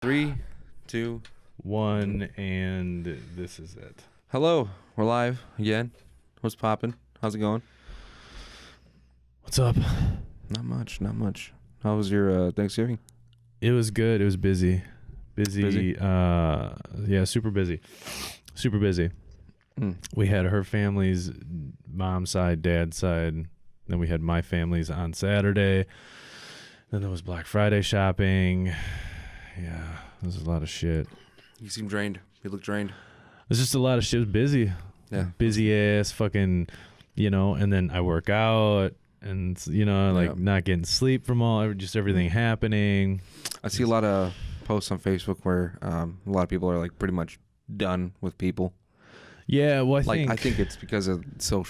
3, 2, 1, and this is it. Hello, we're live again. What's poppin'? How's it going? What's up? Not much. How was your Thanksgiving? It was good. It was busy. Busy? Yeah, super busy. We had her family's mom's side, dad's side. Then we had my family's on Saturday. Then there was Black Friday shopping. Yeah, there's a lot of shit. You seem drained. You look drained. It's just a lot of shit. It was busy. Yeah. Busy ass fucking, and then I work out and, not getting sleep from just everything happening. I see a lot of posts on Facebook where a lot of people are like pretty much done with people. Yeah, well, I think it's because of too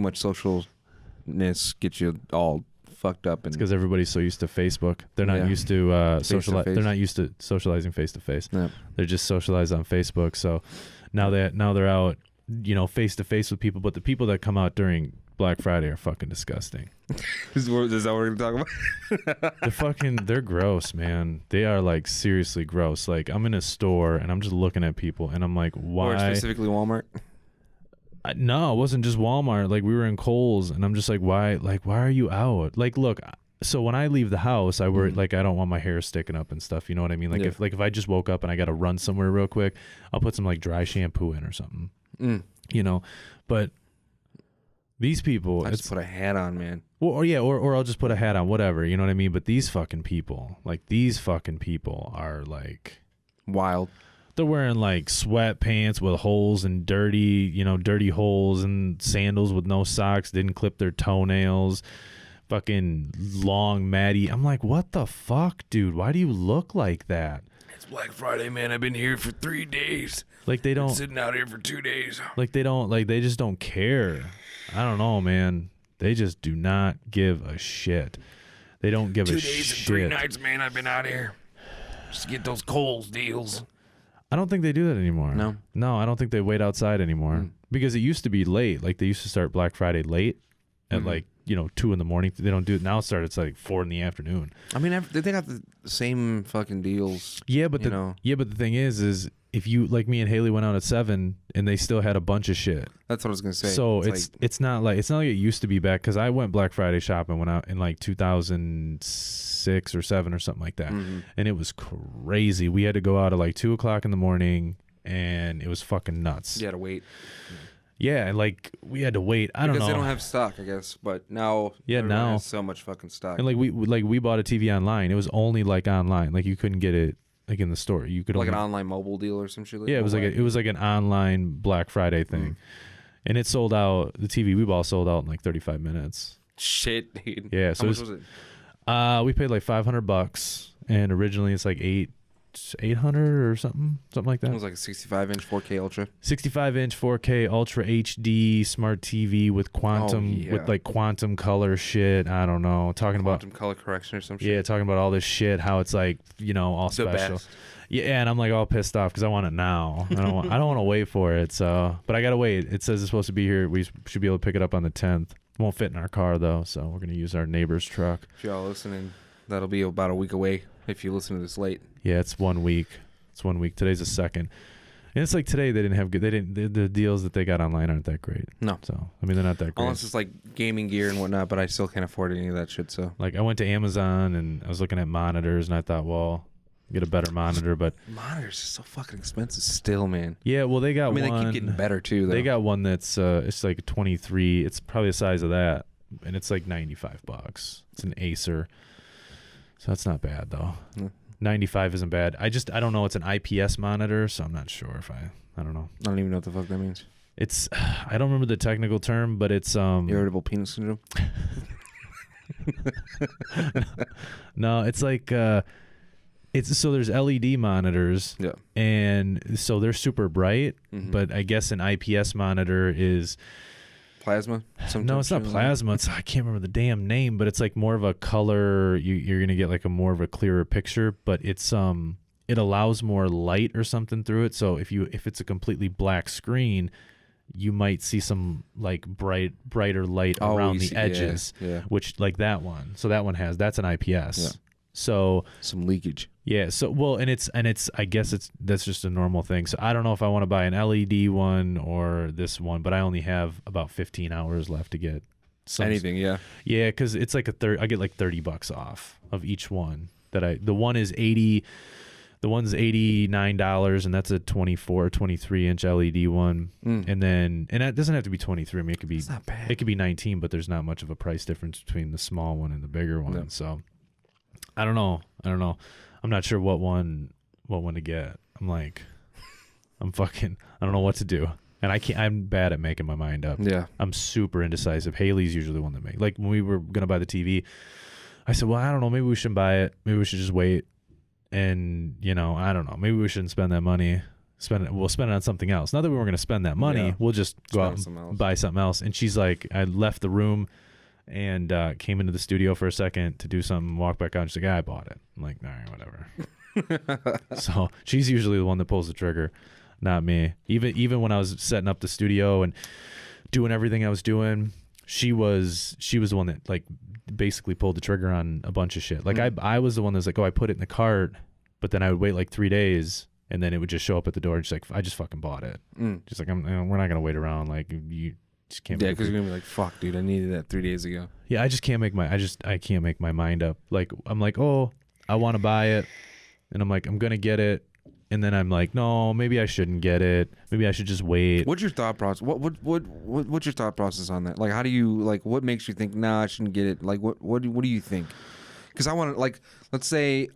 much socialness gets you all fucked up. It's because everybody's so used to Facebook. They're not used to socialize. They're not used to socializing face to face. They're just socialized on Facebook. So now they're out, face to face with people. But the people that come out during Black Friday are fucking disgusting. Is that what we're gonna talk about? They're gross, man. They are like seriously gross. Like I'm in a store and I'm just looking at people and I'm like, why? Or specifically Walmart? No, it wasn't just Walmart. Like we were in Kohl's and I'm just like, why are you out? Like, look, so when I leave the house, I worry, I don't want my hair sticking up and stuff. You know what I mean? Like if I just woke up and I got to run somewhere real quick, I'll put some like dry shampoo in or something, but these people, I just put a hat on, man. Well, or I'll just put a hat on, whatever. You know what I mean? But these fucking people are like wild. They're wearing like sweatpants with holes and dirty holes and sandals with no socks, didn't clip their toenails, fucking long matty. I'm like, what the fuck, dude? Why do you look like that? It's Black Friday, man. I've been here for 3 days. Like they don't. Been sitting out here for 2 days. Like they don't. Like they just don't care. I don't know, man. They just do not give a shit. They don't give a shit. 2 days and 3 nights, man. I've been out here just to get those Kohl's deals. I don't think they do that anymore. No, I don't think they wait outside anymore because it used to be late. Like they used to start Black Friday late at 2 in the morning. They don't do it now. It's like 4 in the afternoon. I mean, they got the same fucking deals. Yeah, but the thing is if you like me and Haley went out at 7 and they still had a bunch of shit. That's what I was gonna say. So it's not like it used to be back because I went Black Friday shopping when out in like 2006 or 7 or something like that, and it was crazy. We had to go out at like 2:00 in the morning, and it was fucking nuts. You had to wait. Yeah, like we had to wait. I don't know because they don't have stock, I guess. But now, now has so much fucking stock. And like we bought a TV online. It was only like online. Like you couldn't get it. Like in the store, you could like an online mobile deal or some shit. It was like an online Black Friday thing, and it sold out. The TV we bought sold out in like 35 minutes. Shit, dude. Yeah. So how much was it? We paid like $500, and originally it's like 800 or something like that. It was like a 65-inch 4K Ultra. 65-inch 4K Ultra HD smart TV with quantum with like quantum color shit. I don't know. Talking about quantum color correction or some shit. Yeah, talking about all this shit. How it's like all the special. Best. Yeah, and I'm like all pissed off because I want it now. I don't want to wait for it. So, but I gotta wait. It says it's supposed to be here. We should be able to pick it up on the 10th. Won't fit in our car though, so we're gonna use our neighbor's truck. If y'all listening, that'll be about a week away. If you listen to this late. Yeah, it's 1 week. Today's the 2nd. And it's like today they didn't have good. They didn't. The deals that they got online aren't that great. No. So I mean they're not that great. Unless it's like gaming gear and whatnot, but I still can't afford any of that shit. So like I went to Amazon and I was looking at monitors and I thought, well, get a better monitor, but monitors are so fucking expensive still, man. Yeah, well they got one. They keep getting better too. Though. They got one that's it's like 23. It's probably the size of that, and it's like $95. It's an Acer. So that's not bad though. 95 isn't bad. I don't know. It's an IPS monitor, so I'm not sure if I don't know. I don't even know what the fuck that means. It's I don't remember the technical term, but it's irritable penis syndrome. No, it's like it's so there's LED monitors. Yeah. And so they're super bright, but I guess an IPS monitor is plasma? No, it's not plasma. I can't remember the damn name, but it's like more of a color. You're gonna get like a more of a clearer picture, but it's it allows more light or something through it. So if it's a completely black screen, you might see some like brighter light around the edges, yeah. which like that one. So that one that's an IPS. Yeah. So some leakage. Yeah. So well, and it's I guess that's just a normal thing. So I don't know if I want to buy an LED one or this one, but I only have about 15 hours left to get anything. Yeah. Yeah, because it's like I get like $30 off of each one. The one is 80. The one's $89, and that's a 23 inch LED one. And it doesn't have to be 23. I mean, It's not bad. it could be 19, but there's not much of a price difference between the small one and the bigger one. No. So I don't know. I'm not sure what one to get. I don't know what to do. And I'm bad at making my mind up. Yeah. I'm super indecisive. Haley's usually the one that makes. Like when we were gonna buy the TV, I said, well, I don't know, maybe we shouldn't buy it. Maybe we should just wait. And I don't know. Maybe we shouldn't spend that money. We'll spend it on something else. Not that we were going to spend that money. We'll just go out and buy something else. And she's like, I left the room and came into the studio for a second to do something, walk back out. And she's like, I bought it. I'm like, all right, whatever. So she's usually the one that pulls the trigger, not me. Even when I was setting up the studio and doing everything I was doing, she was the one that like basically pulled the trigger on a bunch of shit. Like I was the one that was like, oh, I put it in the cart, but then I would wait like 3 days and then it would just show up at the door. And she's like, I just fucking bought it. She's like, we're not gonna wait around. Like you just can't. Yeah, because you're gonna be like, fuck, dude, I needed that 3 days ago. Yeah, I can't make my mind up. Like I'm like, oh, I want to buy it, and I'm like, I'm gonna get it. And then I'm like, no, maybe I shouldn't get it. Maybe I should just wait. What's your thought process? What's your thought process on that? Like, how do you like? What makes you think, nah, I shouldn't get it? Like, what do you think? Because I want to, like, let's say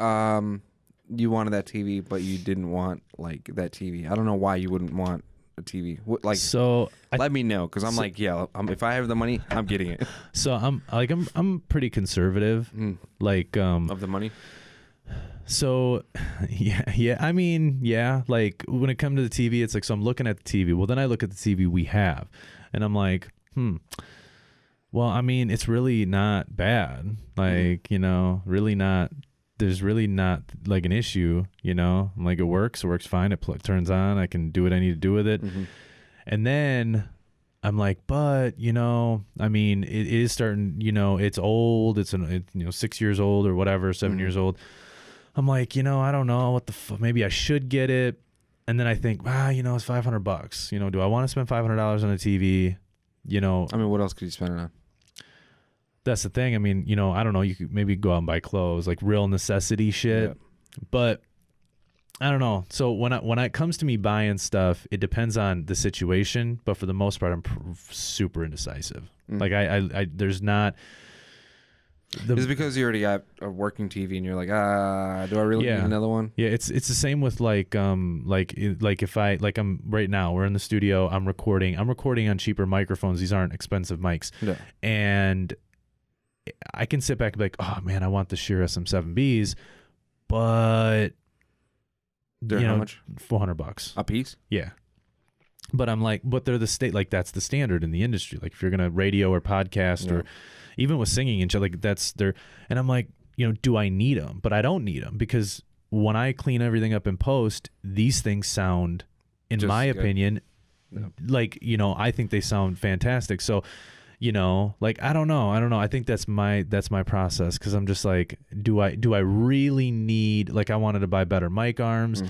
you wanted that TV, but you didn't want like that TV. I don't know why you wouldn't want a TV. Let me know, because I'm like, yeah, if I have the money, I'm getting it. So I'm pretty conservative, like of the money. So, yeah. I mean, yeah. Like when it comes to the TV, it's like, so I'm looking at the TV. Well, then I look at the TV we have, and I'm like, well, I mean, it's really not bad. Like, really not. There's really not like an issue. I'm like, it works fine. It turns on. I can do what I need to do with it. And then I'm like, but I mean, it is starting. It's old. It's 6 years old or whatever, 7 years old. I'm like, I don't know what the maybe I should get it. And then I think, it's $500. Do I want to spend $500 on a TV? I mean, what else could you spend it on? That's the thing. I mean, I don't know. You could maybe go out and buy clothes, like real necessity shit. Yeah. But I don't know. So when it comes to me buying stuff, it depends on the situation. But for the most part, I'm super indecisive. Like I there's not. Is it because you already got a working TV and you're like, do I really need another one? Yeah, it's the same with like if I'm right now, we're in the studio, I'm recording on cheaper microphones. These aren't expensive mics. Yeah. And I can sit back and be like, oh man, I want the Shure SM7Bs, but they're how much? $400 a piece. Yeah. But I'm like, but they're that's the standard in the industry. Like if you're gonna radio or podcast or even with singing and shit, like and I'm like, do I need them? But I don't need them, because when I clean everything up in post, these things sound, in my opinion, like, I think they sound fantastic. So, like, I don't know. I think that's my process. 'Cause I'm just like, do I really need, like, I wanted to buy better mic arms,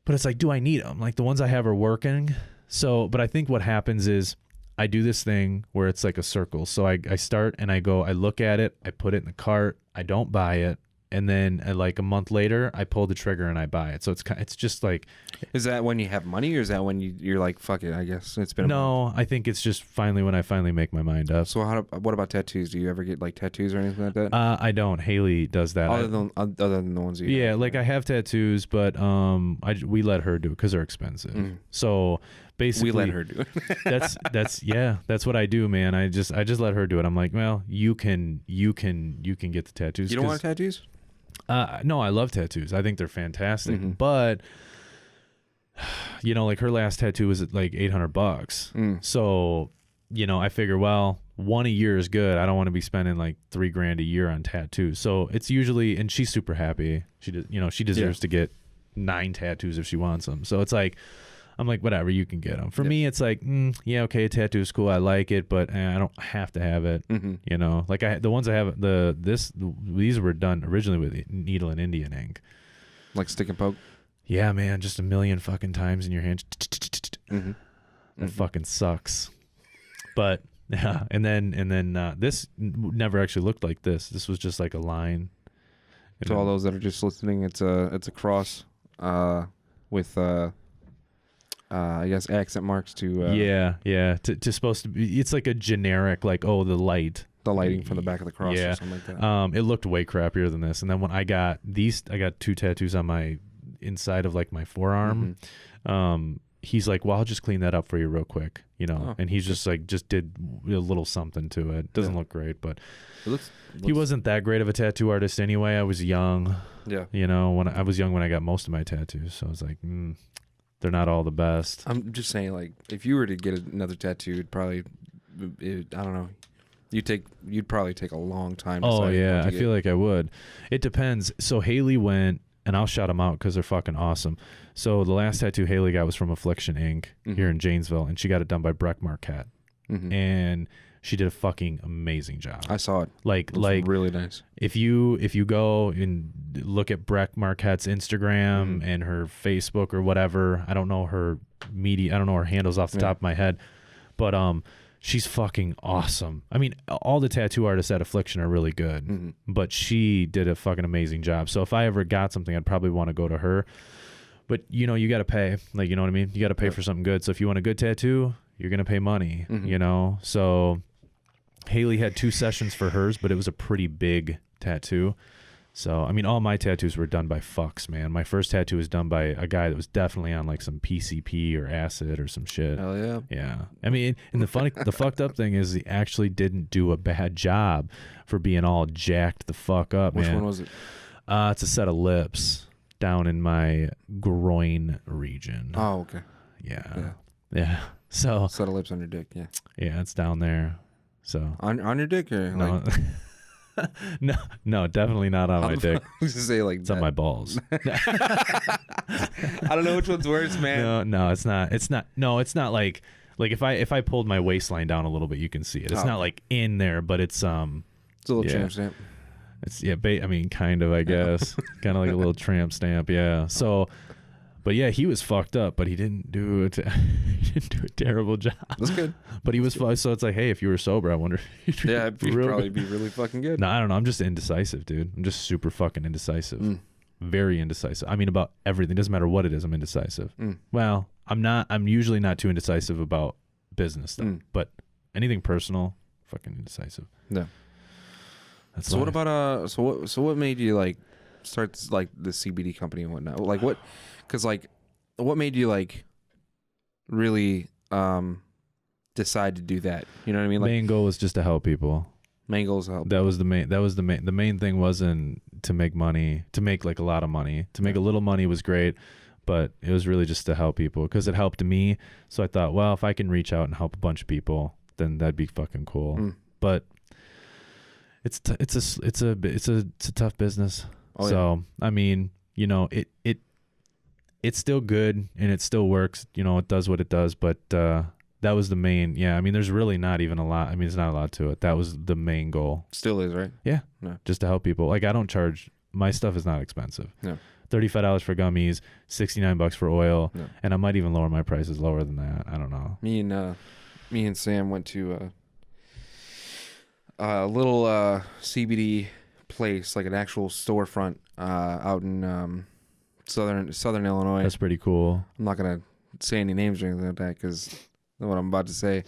but it's like, do I need them? Like the ones I have are working. So, but I think what happens is, I do this thing where it's like a circle. So I start and I look at it, I put it in the cart, I don't buy it, and then like a month later, I pull the trigger and I buy it. So it's just like. Is that when you have money, or is that when you're like, fuck it, I guess it's been. No, I think it's just when I finally make my mind up. So what about tattoos? Do you ever get like tattoos or anything like that? I don't. Haley does that. Other than the ones you. Yeah, like I have tattoos, but we let her do it because they're expensive. So. Basically, we let her do it. that's what I do, man. I just let her do it. I'm like, well, you can get the tattoos. You don't want tattoos? No, I love tattoos. I think they're fantastic. But like her last tattoo was at like $800. So, I figure, well, one a year is good. I don't want to be spending like $3,000 a year on tattoos. So it's usually, and she's super happy. She does, she deserves to get 9 tattoos if she wants them. So it's like, I'm like, whatever, you can get them. For me, it's like, yeah, okay, a tattoo is cool. I like it, but I don't have to have it. You know, like the ones I have, these were done originally with needle and Indian ink. Like stick and poke? Yeah, man, just a million fucking times in your hand. That fucking sucks. But yeah, and then this never actually looked like this. This was just like a line. To all those that are just listening, it's a cross with I guess accent marks to to supposed to be. It's like a generic, like, oh, the lighting from the back of the cross or something like that. It looked way crappier than this. And then when I got these, I got 2 tattoos on my inside of like my forearm. He's like, well, I'll just clean that up for you real quick, you know. And he's just like, just did a little something to it. Doesn't look great, but he wasn't that great of a tattoo artist anyway. I was young. Yeah. You know, when I was young when I got most of my tattoos, so I was like, they're not all the best. I'm just saying, like, if you were to get another tattoo, I don't know. You'd probably take a long time. Oh yeah, I feel like I would. It depends. So Haley went, and I'll shout them out because they're fucking awesome. So the last tattoo Haley got was from Affliction Inc. Here in Janesville, and she got it done by Breck Marquette, and she did a fucking amazing job. I saw it. Like really nice. If you go and look at Breck Marquette's Instagram and her Facebook or whatever, I don't know her handles off the top of my head, but she's fucking awesome. I mean, all the tattoo artists at Affliction are really good, but she did a fucking amazing job. So if I ever got something, I'd probably want to go to her. But, you know, you got to pay. Like, you know what I mean? You got to pay for something good. So if you want a good tattoo, you're going to pay money, you know? So Haley had 2 sessions for hers, but it was a pretty big tattoo. So, I mean, all my tattoos were done by fucks, man. My first tattoo was done by a guy that was definitely on like some PCP or acid or some shit. Hell yeah. Yeah. I mean, and the fucked up thing is he actually didn't do a bad job for being all jacked the fuck up, man. Which one was it? It's a set of lips down in my groin region. Oh, okay. Yeah. So set of lips on your dick, yeah. Yeah, it's down there. So on your dick or like No, definitely not on my dick. I was gonna say like it's on my balls. I don't know which one's worse, man. No, it's not. No, it's not like if I pulled my waistline down a little bit, you can see it. It's not like in there, but it's a little tramp stamp. It's I mean, kind of, I guess, kind of like a little tramp stamp. Yeah. So, but yeah, he was fucked up, but he didn't do it. He didn't do a terrible job. That's good. But he was so it's like, hey, if you were sober, I wonder. You'd probably be really fucking good. No, I don't know. I'm just indecisive, dude. I'm just super fucking indecisive. Very indecisive. I mean, about everything. Doesn't matter what it is. I'm indecisive. Well, I'm not. I'm usually not too indecisive about business stuff, but anything personal, fucking indecisive. No. That's so life. What about so what made you like start like the CBD company and whatnot? Like what? Because like what made you like really decide to do that? You know what I mean? Like, main goal was just to help people. Main goal was to help. That was the main. The main thing wasn't to make money. To make like a lot of money. To make a little money was great, but it was really just to help people because it helped me. So I thought, well, if I can reach out and help a bunch of people, then that'd be fucking cool. But it's a tough business. Oh, so yeah. I mean, you know, it's still good and it still works. You know, it does what it does. But that was the main. Yeah, I mean, there's really not even a lot. I mean, there's not a lot to it. That was the main goal. Still is, right? Yeah. No. Just to help people. Like, I don't charge. My stuff is not expensive. No. $35 for gummies, $69 for oil, and I might even lower my prices lower than that. I don't know. Me and Sam went to a little CBD place, like an actual storefront out in southern Illinois. That's pretty cool. I'm not gonna say any names or anything like that because what I'm about to say,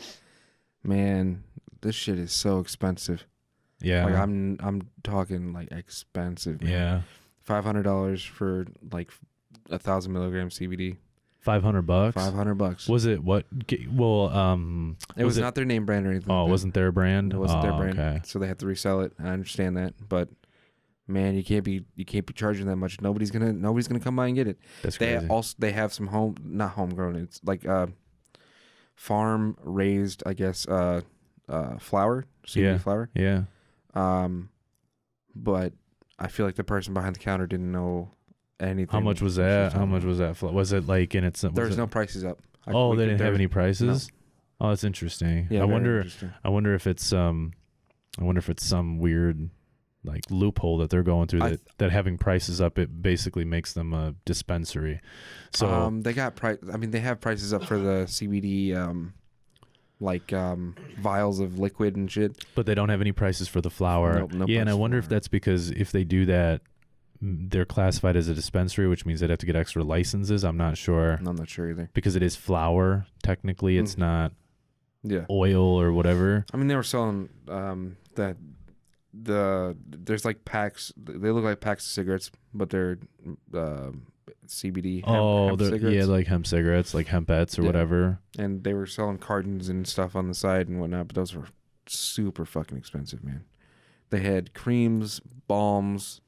man, this shit is so expensive. Yeah, like I'm talking like expensive. Man. Yeah, $500 for like 1,000 milligrams CBD. $500. $500. Was it what? Well, it was not their name brand or anything. Oh, like it wasn't their brand. It wasn't their brand. Okay. So they had to resell it. I understand that, but man, you can't be charging that much. Nobody's gonna come by and get it. That's crazy. They have some not homegrown. It's like farm raised, I guess, flour, CBD flour. Yeah. But I feel like the person behind the counter didn't know anything. How much was that? How much was that? Was it like in its? There's no prices up. They didn't have any prices. No. Oh, that's interesting. Yeah, I wonder if it's some weird like loophole that they're going through that having prices up, it basically makes them a dispensary. So they got price. I mean, they have prices up for the CBD, vials of liquid and shit. But they don't have any prices for the flower. No yeah, and I wonder if that's because if they do that, they're classified as a dispensary, which means they'd have to get extra licenses. I'm not sure. I'm not sure either. Because it is flower, technically, it's not oil or whatever. I mean, they were selling there's like packs. They look like packs of cigarettes, but they're CBD. Hemp cigarettes. Yeah, like hemp cigarettes, like hempettes or whatever. And they were selling cartons and stuff on the side and whatnot, but those were super fucking expensive, man. They had creams, balms,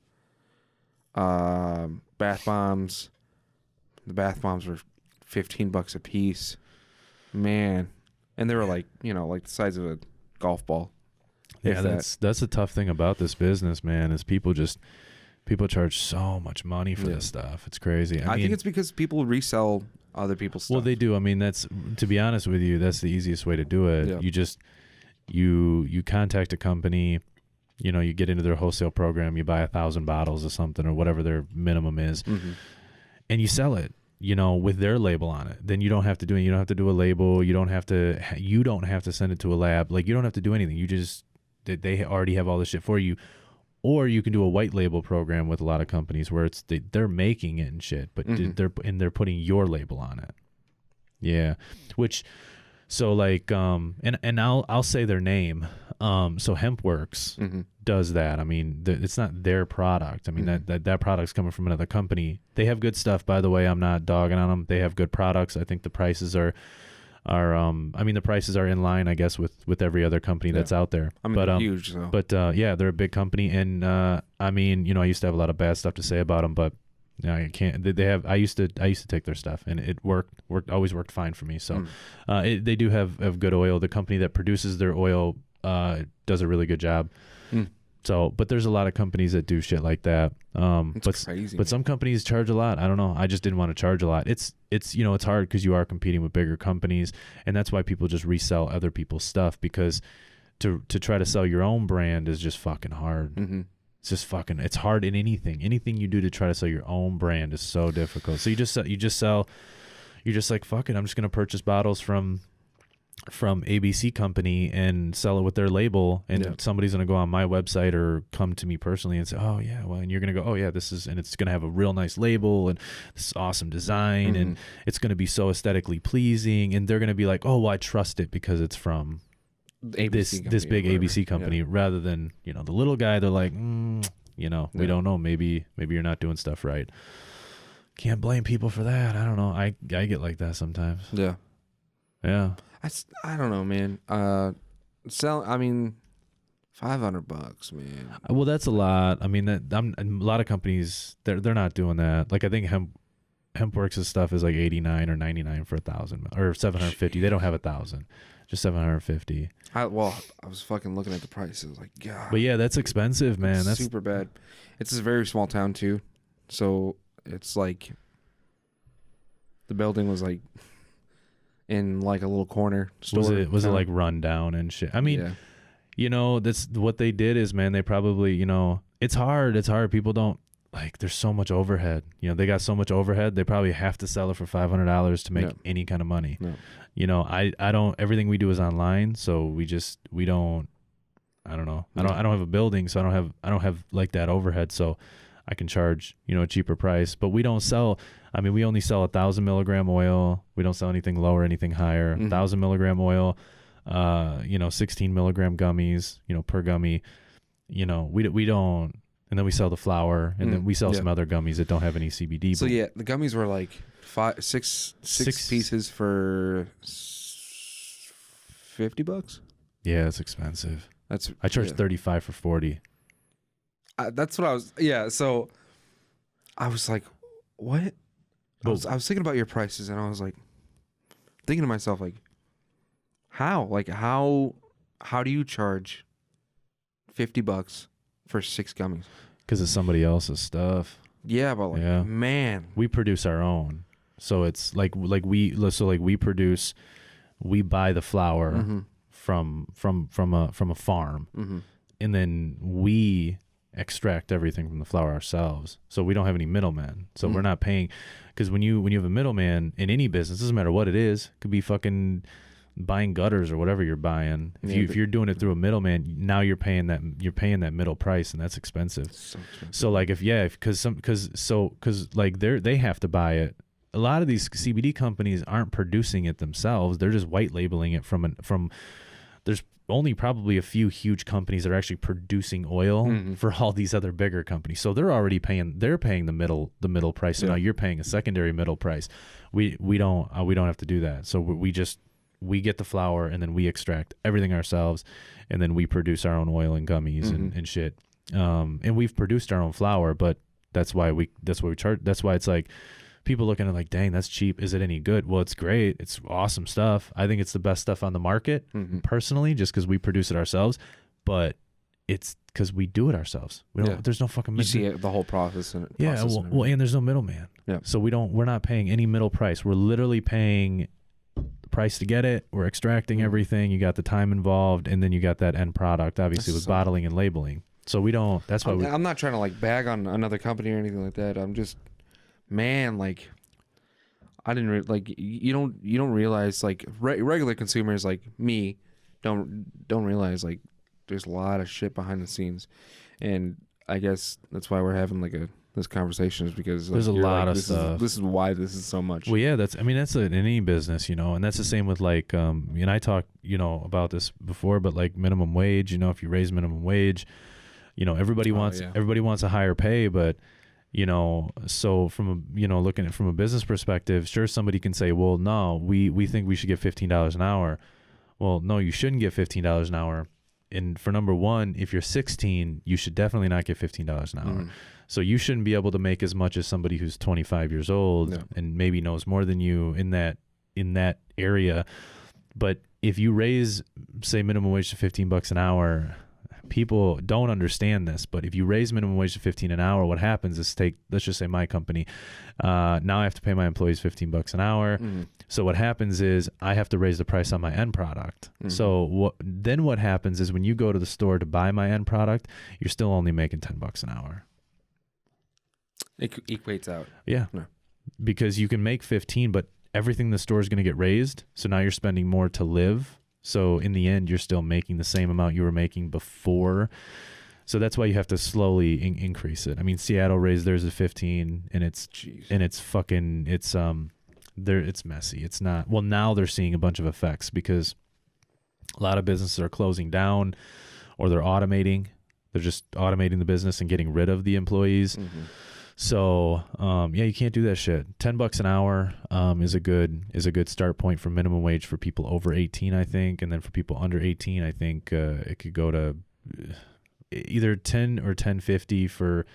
bath bombs. The bath bombs were $15 a piece, man. And they were like the size of a golf ball. Yeah, that's the tough thing about this business, man, is people charge so much money for this stuff. It's crazy. I mean, think it's because people resell other people's stuff. Well, they do. I mean, to be honest with you, that's the easiest way to do it. Yeah. You just you contact a company, you get into their wholesale program, you buy 1,000 bottles of something or whatever their minimum is, and you sell it. With their label on it. Then you don't have to do it. You don't have to do a label. You don't have to send it to a lab. Like, you don't have to do anything. They already have all this shit for you. Or you can do a white label program with a lot of companies where they're making it and shit, but they're putting your label on it. Yeah. So like, and I'll say their name. So HempWorks does that. I mean, it's not their product. I mean, that product's coming from another company. They have good stuff, by the way. I'm not dogging on them. They have good products. I think the prices are the prices are in line, I guess, with every other company that's out there. I mean, they're huge. So. But they're a big company, and I used to have a lot of bad stuff to say about them, but I can't. I used to take their stuff, and it always worked fine for me. So they do have good oil. The company that produces their oil does a really good job. So, but there's a lot of companies that do shit like that. It's crazy. But some companies charge a lot. I don't know. I just didn't want to charge a lot. It's it's hard because you are competing with bigger companies, and that's why people just resell other people's stuff, because to try to sell your own brand is just fucking hard. It's just it's hard in anything you do to try to sell your own brand is so difficult. So you're just like, fuck it, I'm just gonna purchase bottles from ABC company and sell it with their label, and somebody's gonna go on my website or come to me personally and say, oh yeah, well, and you're gonna go, oh yeah, and it's gonna have a real nice label and this awesome design, and it's gonna be so aesthetically pleasing, and they're gonna be like, oh well, I trust it because it's from this big ABC company, rather than the little guy. They're like, we don't know, maybe you're not doing stuff right. Can't blame people for that. I don't know. I get like that sometimes. Yeah. I don't know, man. $500, man. Well, that's a lot. I mean, a lot of companies they're not doing that. Like, I think HempWorks' stuff is like $89 or $99 for 1,000 or $750. They don't have 1,000, just $750. I was fucking looking at the prices, like, God. But yeah, that's expensive, man. That's super bad. It's a very small town too, so it's like the building was like in like a little corner store. Was it like run down and shit? I mean, that's what they did is, man, they probably, it's hard. People don't, like, there's so much overhead. They got so much overhead. They probably have to sell it for $500 to make any kind of money. I don't, everything we do is online. So we don't, I don't know. I don't have a building, so I don't have like that overhead. So I can charge, a cheaper price, but we don't sell. I mean, we only sell 1,000 milligram oil. We don't sell anything lower, anything higher. 1,000 milligram oil, 16 milligram gummies, per gummy. We don't. And then we sell the flour, and then we sell some other gummies that don't have any CBD. So the gummies were like six pieces for $50. Yeah, it's expensive. I charge 35 for 40. That's what I was. Yeah, so I was like, what? I was thinking about your prices, and I was like, thinking to myself, like, how? Like, how do you charge $50 for 6 gummies? Because it's somebody else's stuff. Yeah, but like, man, we produce our own. So it's like we buy the flour from a farm, and then we extract everything from the flour ourselves. So we don't have any middlemen. So we're not paying, because when you have a middleman in any business, doesn't matter what it is, it could be fucking buying gutters or whatever you're buying. If you're doing it through a middleman, now you're paying that middle price, and that's expensive. So like because like they have to buy it. A lot of these CBD companies aren't producing it themselves. They're just white labeling it from there's only probably a few huge companies that are actually producing oil for all these other bigger companies. So they're already paying the middle price. So now you're paying a secondary middle price. We don't have to do that. So we get the flour, and then we extract everything ourselves, and then we produce our own oil and gummies and shit. And we've produced our own flour, but that's why we charge. That's why it's like, people looking at it like, dang, that's cheap. Is it any good? Well, it's great. It's awesome stuff. I think it's the best stuff on the market, personally, just because we produce it ourselves. But it's because we do it ourselves. We don't. There's no fucking. You see the whole process and and there's no middleman. Yeah. So we're not paying any middle price. We're literally paying the price to get it. We're extracting everything. You got the time involved, and then you got that end product, obviously, with bottling and labeling. So we don't. That's why I'm not trying to like bag on another company or anything like that. I'm just. Man, like, I didn't like you don't realize, like, regular consumers like me don't realize, like, there's a lot of shit behind the scenes, and I guess that's why we're having like this conversation, is because, like, there's a lot of stuff. This is why this is so much. Well, yeah, that's in any business, and that's the same with like and I talked about this before, but like minimum wage, if you raise minimum wage, everybody wants a higher pay, but so from looking at it from a business perspective, sure, somebody can say, well, no, we think we should get $15 an hour. Well, no, you shouldn't get $15 an hour. And for number one, if you're 16, you should definitely not get $15 an hour. So you shouldn't be able to make as much as somebody who's 25 years old and maybe knows more than you in that area. Let's you raise, say, minimum wage to $15 an hour, people don't understand this, but if you raise minimum wage to $15 an hour, what happens is, let's just say my company, now I have to pay my employees $15 an hour. So what happens is I have to raise the price on my end product. So what happens is when you go to the store to buy my end product, you're still only making $10 an hour. It equates out. Yeah. Because you can make 15, but everything in the store is going to get raised. So now you're spending more to live. So in the end, you're still making the same amount you were making before. So that's why you have to slowly increase it. I mean, Seattle raised theirs to 15, and it's messy. It's not. Well, now they're seeing a bunch of effects because a lot of businesses are closing down, or they're automating. They're just automating the business and getting rid of the employees. So, you can't do that shit. $10 an hour is a good start point for minimum wage for people over 18, I think, and then for people under 18, I think it could go to either 10 or 10.50 for,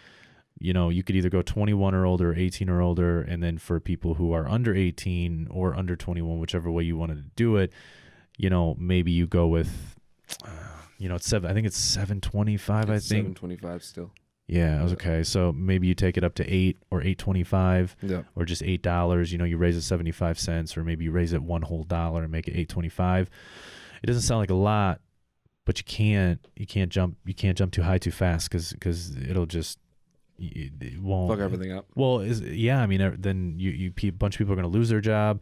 you could either go 21 or older, or 18 or older, and then for people who are under 18 or under 21, whichever way you wanted to do it, maybe you go with, it's I think it's 725. I think 725 still. Yeah, it was okay. So maybe you take it up to $8 or $8.25, or just $8. You raise it 75 cents, or maybe you raise it $1 whole and make it $8.25. It doesn't sound like a lot, but you can't jump too high too fast because it'll just it won't fuck everything up. Well, then a bunch of people are going to lose their job,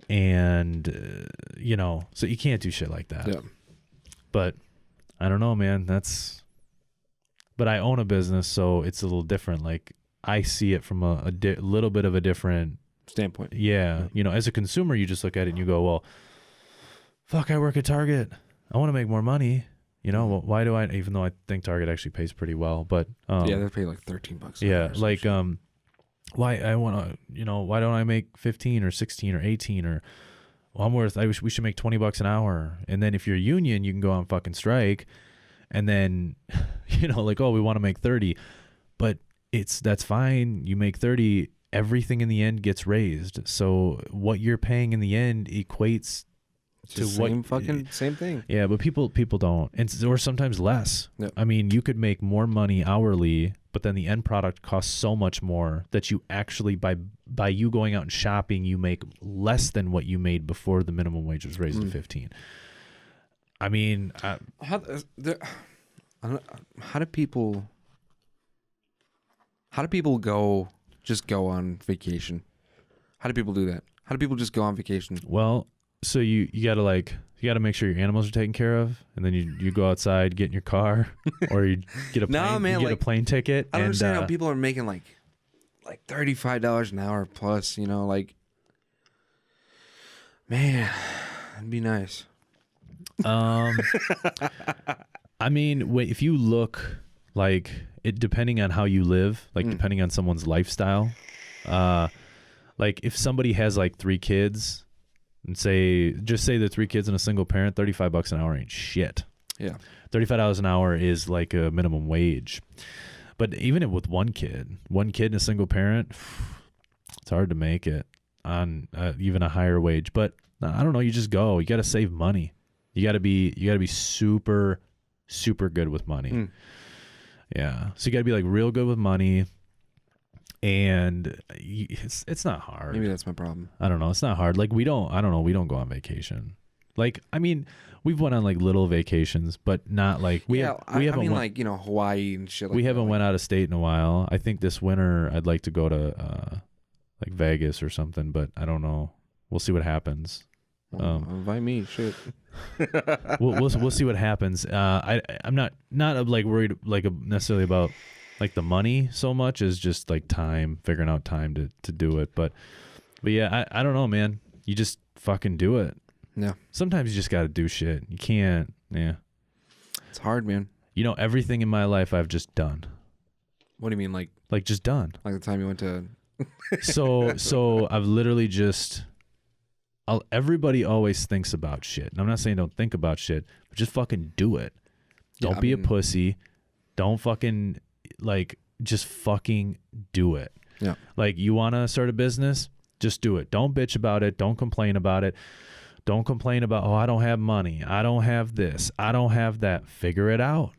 and so you can't do shit like that. Yeah. But I don't know, man. But I own a business, so it's a little different. Like, I see it from a little bit of a different standpoint. Yeah. As a consumer, you just look at it and you go, well, fuck, I work at Target. I want to make more money. Well, why do I, even though I think Target actually pays pretty well, but they're paying like $13. Yeah. Like, why don't I make 15 or 16 or 18 or, well, we should make $20 an hour. And then if you're a union, you can go on fucking strike. And then, like, oh, we want to make 30, but that's fine. You make 30, everything in the end gets raised. So what you're paying in the end equates to same thing. Yeah, but people don't, or sometimes less. Yep. I mean, you could make more money hourly, but then the end product costs so much more that you actually by you going out and shopping, you make less than what you made before the minimum wage was raised to 15. I mean, how do people go on vacation? How do people do that? How do people just go on vacation? Well, so you gotta make sure your animals are taken care of, and then you go outside, get in your car, or you get a plane, a plane ticket. I don't understand how people are making like $35 an hour plus. You know, like, man, it'd be nice. I mean, if you look like it, depending on how you live, like depending on someone's lifestyle, like if somebody has like 3 kids. And just say the 3 kids and a single parent, $35 an hour ain't shit. Yeah. $35 an hour is like a minimum wage. But even with one kid and a single parent, it's hard to make it on even a higher wage. But I don't know. You just go. You got to save money. You got to be super, super good with money. Yeah. So you got to be like real good with money. And it's not hard. Maybe that's my problem. I don't know. It's not hard. Like we don't go on vacation. Like, I mean, we've went on like little vacations, but not like we haven't like, you know, Hawaii and shit like that. We haven't went out of state in a while. I think this winter I'd like to go to like Vegas or something, but I don't know. We'll see what happens. Invite me, shit. we'll see what happens. I'm not like worried like necessarily about like the money so much as just like figuring out time to do it. But yeah, I don't know, man. You just fucking do it. Yeah. Sometimes you just got to do shit. You can't. Yeah. It's hard, man. You know, everything in my life I've just done. What do you mean? Like just done. Like the time you went to. So I've literally everybody always thinks about shit. And I'm not saying don't think about shit, but just fucking do it. Don't be a pussy. Don't fucking just fucking do it. Yeah. Like you want to start a business, just do it. Don't bitch about it. Don't complain about it. Don't complain about, I don't have money. I don't have this. I don't have that. Figure it out.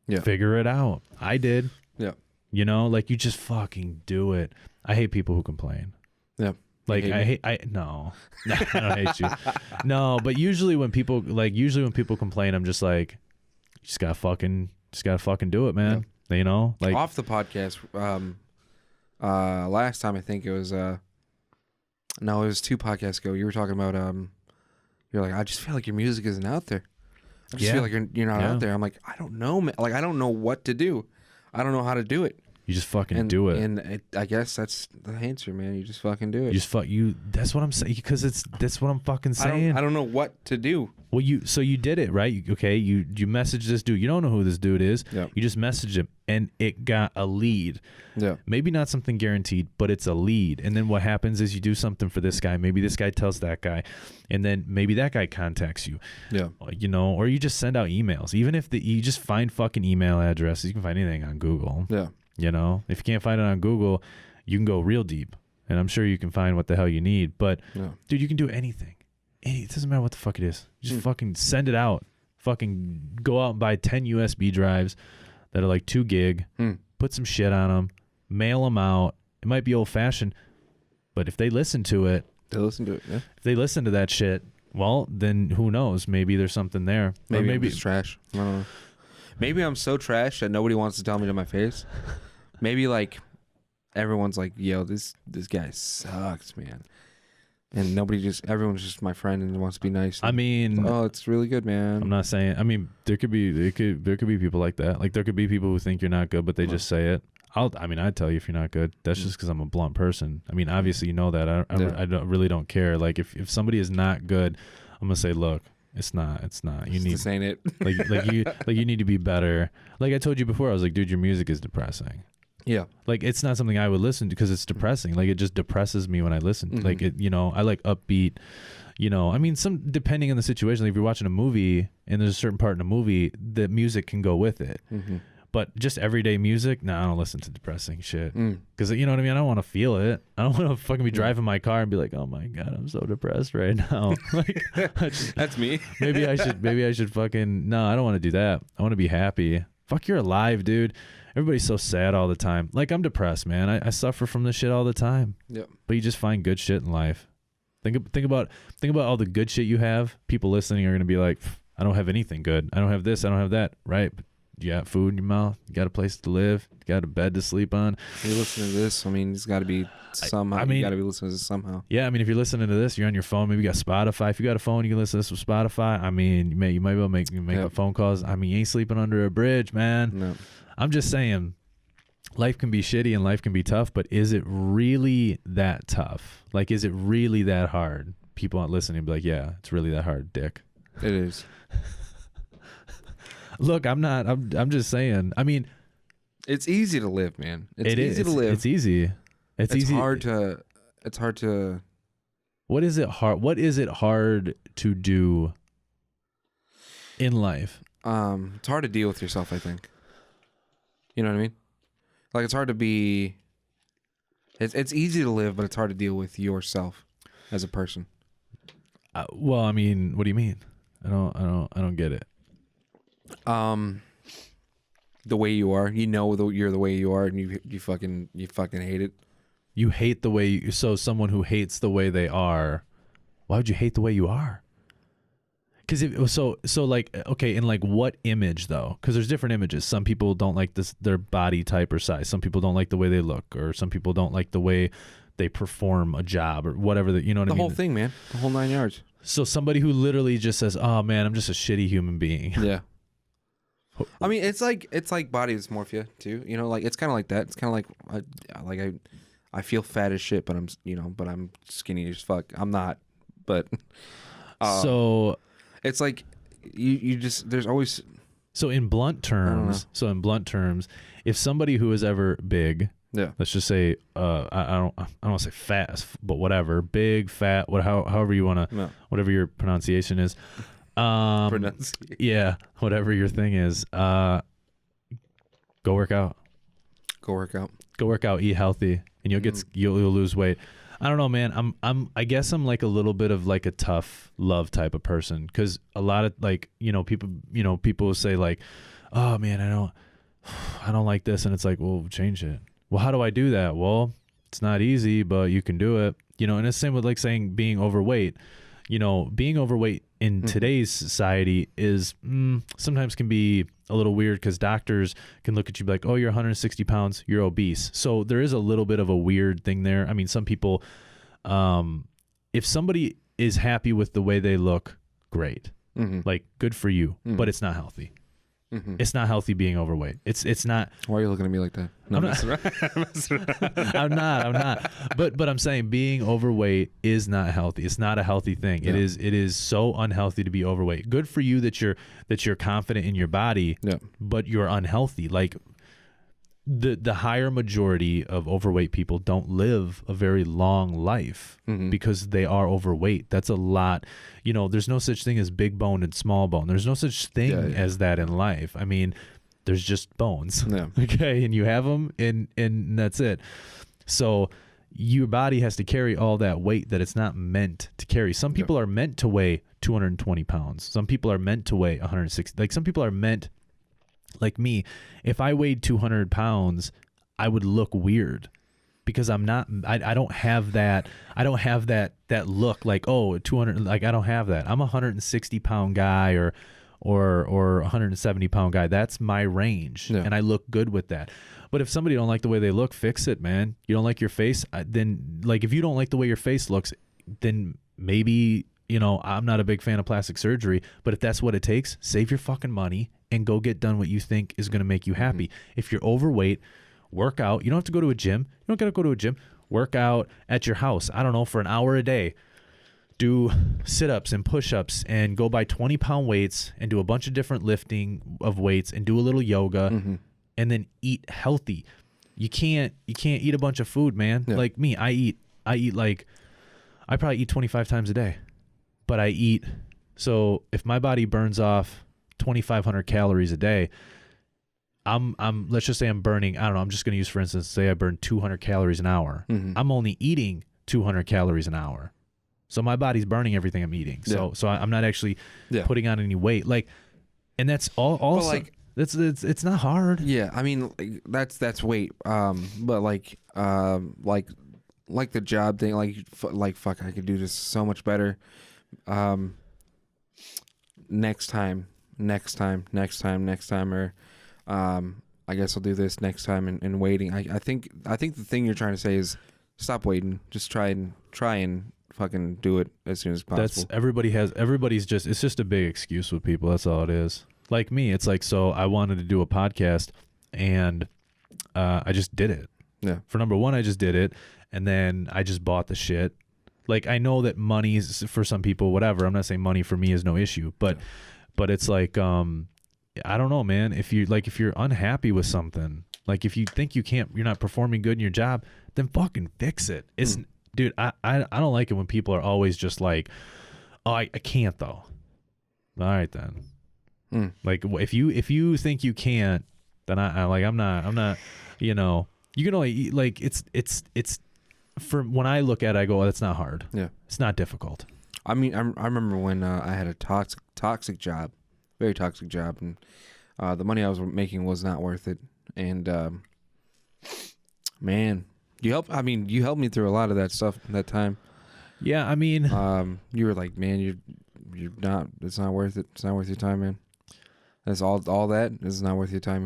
Yeah. Figure it out. I did. Yeah. You know, like you just fucking do it. I hate people who complain. Yeah. Like no, I don't hate you. No, but usually when people complain, I'm just like, you just gotta fucking do it, man. Yeah. You know, like off the podcast, last time I think it was, no, it was 2 podcasts ago. You were talking about, you're like, I just feel like your music isn't out there. I just feel like you're not out there. I'm like, I don't know, man. Like, I don't know what to do. I don't know how to do it. You just fucking do it. And I guess that's the answer, man. You just fucking do it. That's what I'm saying. Because that's what I'm fucking saying. I don't know what to do. Well, you did it, right? You messaged this dude. You don't know who this dude is. Yep. You just messaged him, and it got a lead. Yeah. Maybe not something guaranteed, but it's a lead. And then what happens is you do something for this guy. Maybe this guy tells that guy, and then maybe that guy contacts you. Yeah. You know, or you just send out emails. Even if you just find fucking email addresses, you can find anything on Google. Yeah. You know, if you can't find it on Google, you can go real deep, and I'm sure you can find what the hell you need. But dude, you can do anything. It doesn't matter what the fuck it is. Just fucking send it out. Fucking go out and buy 10 USB drives that are like 2 gig. Put some shit on them. Mail them out. It might be old fashioned, but if they listen to it, Yeah. If they listen to that shit, well, then who knows? Maybe there's something there. Maybe it's trash. I don't know. Maybe I'm so trash that nobody wants to tell me to my face. Maybe like everyone's like, yo, this guy sucks, man. And everyone's just my friend and wants to be nice. I mean, oh, it's really good, man. I'm not saying. I mean, there could be people like that. Like there could be people who think you're not good, but they just say it. I'd tell you if you're not good. That's just because I'm a blunt person. I mean, obviously you know that. I really don't care. Like if somebody is not good, I'm gonna say, look, it's not. You need. This ain't it. you need to be better. Like I told you before, I was like, dude, your music is depressing. Yeah. Like it's not something I would listen to because it's depressing. Like it just depresses me when I listen. Mm-hmm. Like it, I like upbeat. I mean, depending on the situation. Like if you're watching a movie and there's a certain part in a movie, the music can go with it. Mm-hmm. But just everyday music, no, I don't listen to depressing shit. Because you know what I mean? I don't want to feel it. I don't want to fucking be driving my car and be like, oh my God, I'm so depressed right now. Like, that's me. maybe I should fucking, no, I don't want to do that. I want to be happy. Fuck, you're alive, dude. Everybody's so sad all the time. Like, I'm depressed, man. I suffer from this shit all the time. Yep. But you just find good shit in life. Think about all the good shit you have. People listening are going to be like, I don't have anything good. I don't have this. I don't have that. Right? But you got food in your mouth. You got a place to live. You got a bed to sleep on. You're listening to this. I mean, it's got to be somehow. I mean, you got to be listening to this somehow. Yeah, I mean, if you're listening to this, you're on your phone. Maybe you got Spotify. If you got a phone, you can listen to this with Spotify. I mean, you might be able to make up phone calls. I mean, you ain't sleeping under a bridge, man. No. I'm just saying, life can be shitty and life can be tough, but is it really that tough? Like, is it really that hard? People aren't listening be like, yeah, it's really that hard, dick. It is. Look, I'm just saying. I mean, it's easy to live, man. It's easy to live. It's easy. It's easy. Hard to. What is it hard? What is it hard to do in life? It's hard to deal with yourself, I think. You know what I mean? Like, it's hard to be. It's easy to live, but it's hard to deal with yourself as a person. Well, I mean, what do you mean? I don't get it. The way you are, you're the way you are, and you fucking hate it. You hate the way so someone who hates the way they are, why would you hate the way you are? Because like, okay, in like what image though? Because there's different images. Some people don't like their body type or size. Some people don't like the way they look, or some people don't like the way they perform a job or whatever. You know what I mean? The whole thing, man. The whole 9 yards. So somebody who literally just says, "Oh man, I'm just a shitty human being." Yeah. I mean, it's like body dysmorphia too. You know, like it's kind of like that. It's kind of like I feel fat as shit, but I'm skinny as fuck. I'm not, but so it's like you just there's always in blunt terms. So in blunt terms, if somebody who is ever big, yeah, let's just say I don't want to say fat, but whatever, big, fat, however you want to, whatever your pronunciation is. Yeah, whatever your thing is, go work out. Eat healthy, and you'll lose weight. I don't know, man. I guess I'm like a little bit of like a tough love type of person, because a lot of like, people will say like, oh man, I don't like this, and it's like, well, change it. Well, how do I do that? Well, it's not easy, but you can do it. And it's the same with like saying being overweight. Being overweight in today's society is sometimes can be a little weird, because doctors can look at you like, oh, you're 160 pounds, you're obese. So there is a little bit of a weird thing there. I mean, some people, if somebody is happy with the way they look, great. Like, good for you, but it's not healthy. It's not healthy being overweight. It's not. Why are you looking at me like that? No, I'm not. But I'm saying being overweight is not healthy. It's not a healthy thing. Yeah. It is so unhealthy to be overweight. Good for you that you're confident in your body, but you're unhealthy. Like the higher majority of overweight people don't live a very long life because they are overweight. That's a lot. There's no such thing as big bone and small bone. There's no such thing as that in life. I mean, there's just bones. Yeah. Okay. And you have them and that's it. So your body has to carry all that weight that it's not meant to carry. Some people are meant to weigh 220 pounds. Some people are meant to weigh 160. Like, some people are meant, like me, if I weighed 200 pounds, I would look weird, because I'm not, I don't have that look like, oh, 200, like I don't have that. I'm a 160 pound guy or 170 pound guy. That's my range. Yeah. And I look good with that. But if somebody don't like the way they look, fix it, man. You don't like your face, then, like, if you don't like the way your face looks, then maybe, I'm not a big fan of plastic surgery, but if that's what it takes, save your fucking money and go get done what you think is going to make you happy. If you're overweight, work out. You don't have to go to a gym. You don't got to go to a gym. Work out at your house. I don't know, for an hour a day. Do sit-ups and push-ups and go buy 20-pound weights and do a bunch of different lifting of weights and do a little yoga and then eat healthy. You can't eat a bunch of food, man. Yeah. Like me, I probably eat 25 times a day. But I eat, so if my body burns off 2,500 calories a day, I'm let's just say I'm burning, I don't know, I'm just going to use, for instance, say I burn 200 calories an hour. I'm only eating 200 calories an hour. So my body's burning everything I'm eating. So I'm not actually putting on any weight. Like, and that's all also, like, it's not hard. Yeah, I mean, like, that's weight. But like the job thing, like fuck, I could do this so much better. Next time, or I guess I'll do this next time, and waiting. I think the thing you're trying to say is stop waiting. Just try and fucking do it as soon as possible. Everybody's just, it's just a big excuse with people. That's all it is. Like me, it's like, so I wanted to do a podcast, and I just did it. Yeah. For number one, I just did it, and then I just bought the shit. Like, I know that money is for some people, whatever. I'm not saying money for me is no issue, but it's like, I don't know, man. If you're unhappy with something, like if you think you're not performing good in your job, then fucking fix it. It's dude, I don't like it when people are always just like, oh, I can't though. All right then. Like, if you think you can't, then I'm not, you know, you can only, like, it's for, when I look at it, I go, oh, that's not hard. Yeah. It's not difficult. I mean, I remember when I had a toxic job, very toxic job, and the money I was making was not worth it. And man, you helped me through a lot of that stuff that time. Yeah, I mean, you were like, man, you're not. It's not worth it. It's not worth your time, man. That's all that is not worth your time.